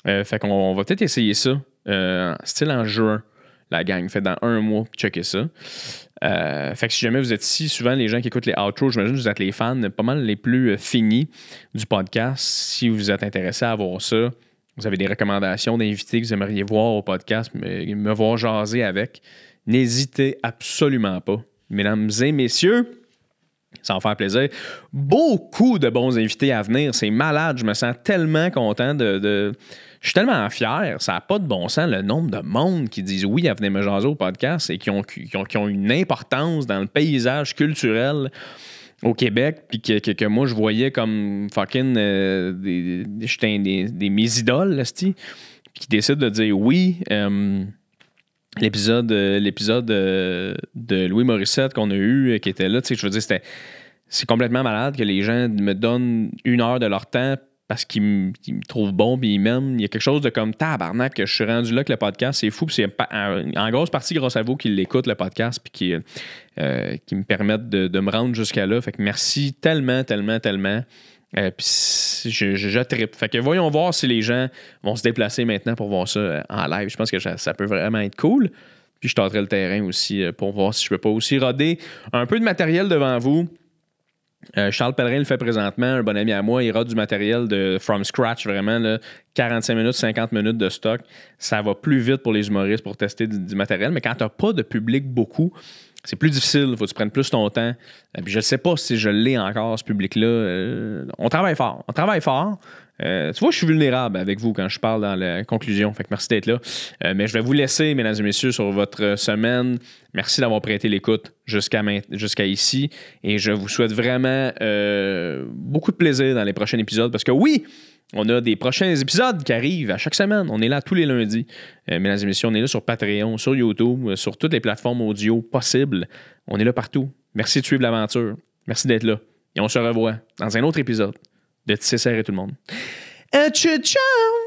Fait qu'on va peut-être essayer ça, style en juin, la gang. Fait dans 1 mois, checker ça. Fait que si jamais vous êtes ici, souvent les gens qui écoutent les outros, j'imagine que vous êtes les fans pas mal les plus finis du podcast. Si vous êtes intéressé à voir ça, vous avez des recommandations d'invités que vous aimeriez voir au podcast, me voir jaser avec, n'hésitez absolument pas. Mesdames et messieurs, ça va me faire plaisir. Beaucoup de bons invités à venir. C'est malade. Je me sens tellement content Je suis tellement fier. Ça n'a pas de bon sens le nombre de monde qui disent oui à venir me jaser au podcast et qui ont une importance dans le paysage culturel au Québec, puis que moi, je voyais comme fucking mes idoles, puis qui décident de dire oui. l'épisode de Louis Morissette qu'on a eu, qui était là, tu sais, je veux dire, c'est complètement malade que les gens me donnent 1 heure de leur temps parce qu'ils me trouvent bon puis ils m'aiment. Il y a quelque chose de comme tabarnak que je suis rendu là que le podcast, c'est fou. Puis c'est en grosse partie grâce à vous qui l'écoutent, le podcast, puis qui me permettent de me rendre jusqu'à là. Fait que merci tellement. Puis je trippe. Fait que voyons voir si les gens vont se déplacer maintenant pour voir ça en live. Je pense que ça peut vraiment être cool. Puis je tenterai le terrain aussi pour voir si je peux pas aussi roder un peu de matériel devant vous. Charles Pellerin le fait présentement, un bon ami à moi, il rode du matériel de from scratch, vraiment, là, 45 minutes, 50 minutes de stock. Ça va plus vite pour les humoristes pour tester du matériel, mais quand tu n'as pas de public beaucoup, c'est plus difficile, il faut que tu prennes plus ton temps. Puis je ne sais pas si je l'ai encore, ce public-là. On travaille fort. Tu vois, je suis vulnérable avec vous quand je parle dans la conclusion. Fait que merci d'être là. Mais je vais vous laisser, mesdames et messieurs, sur votre semaine. Merci d'avoir prêté l'écoute jusqu'à ici. Et je vous souhaite vraiment beaucoup de plaisir dans les prochains épisodes. Parce que oui, on a des prochains épisodes qui arrivent à chaque semaine. On est là tous les lundis. Mesdames et messieurs, on est là sur Patreon, sur YouTube, sur toutes les plateformes audio possibles. On est là partout. Merci de suivre l'aventure. Merci d'être là. Et on se revoit dans un autre épisode de Tisser Serré tout le monde. Ciao!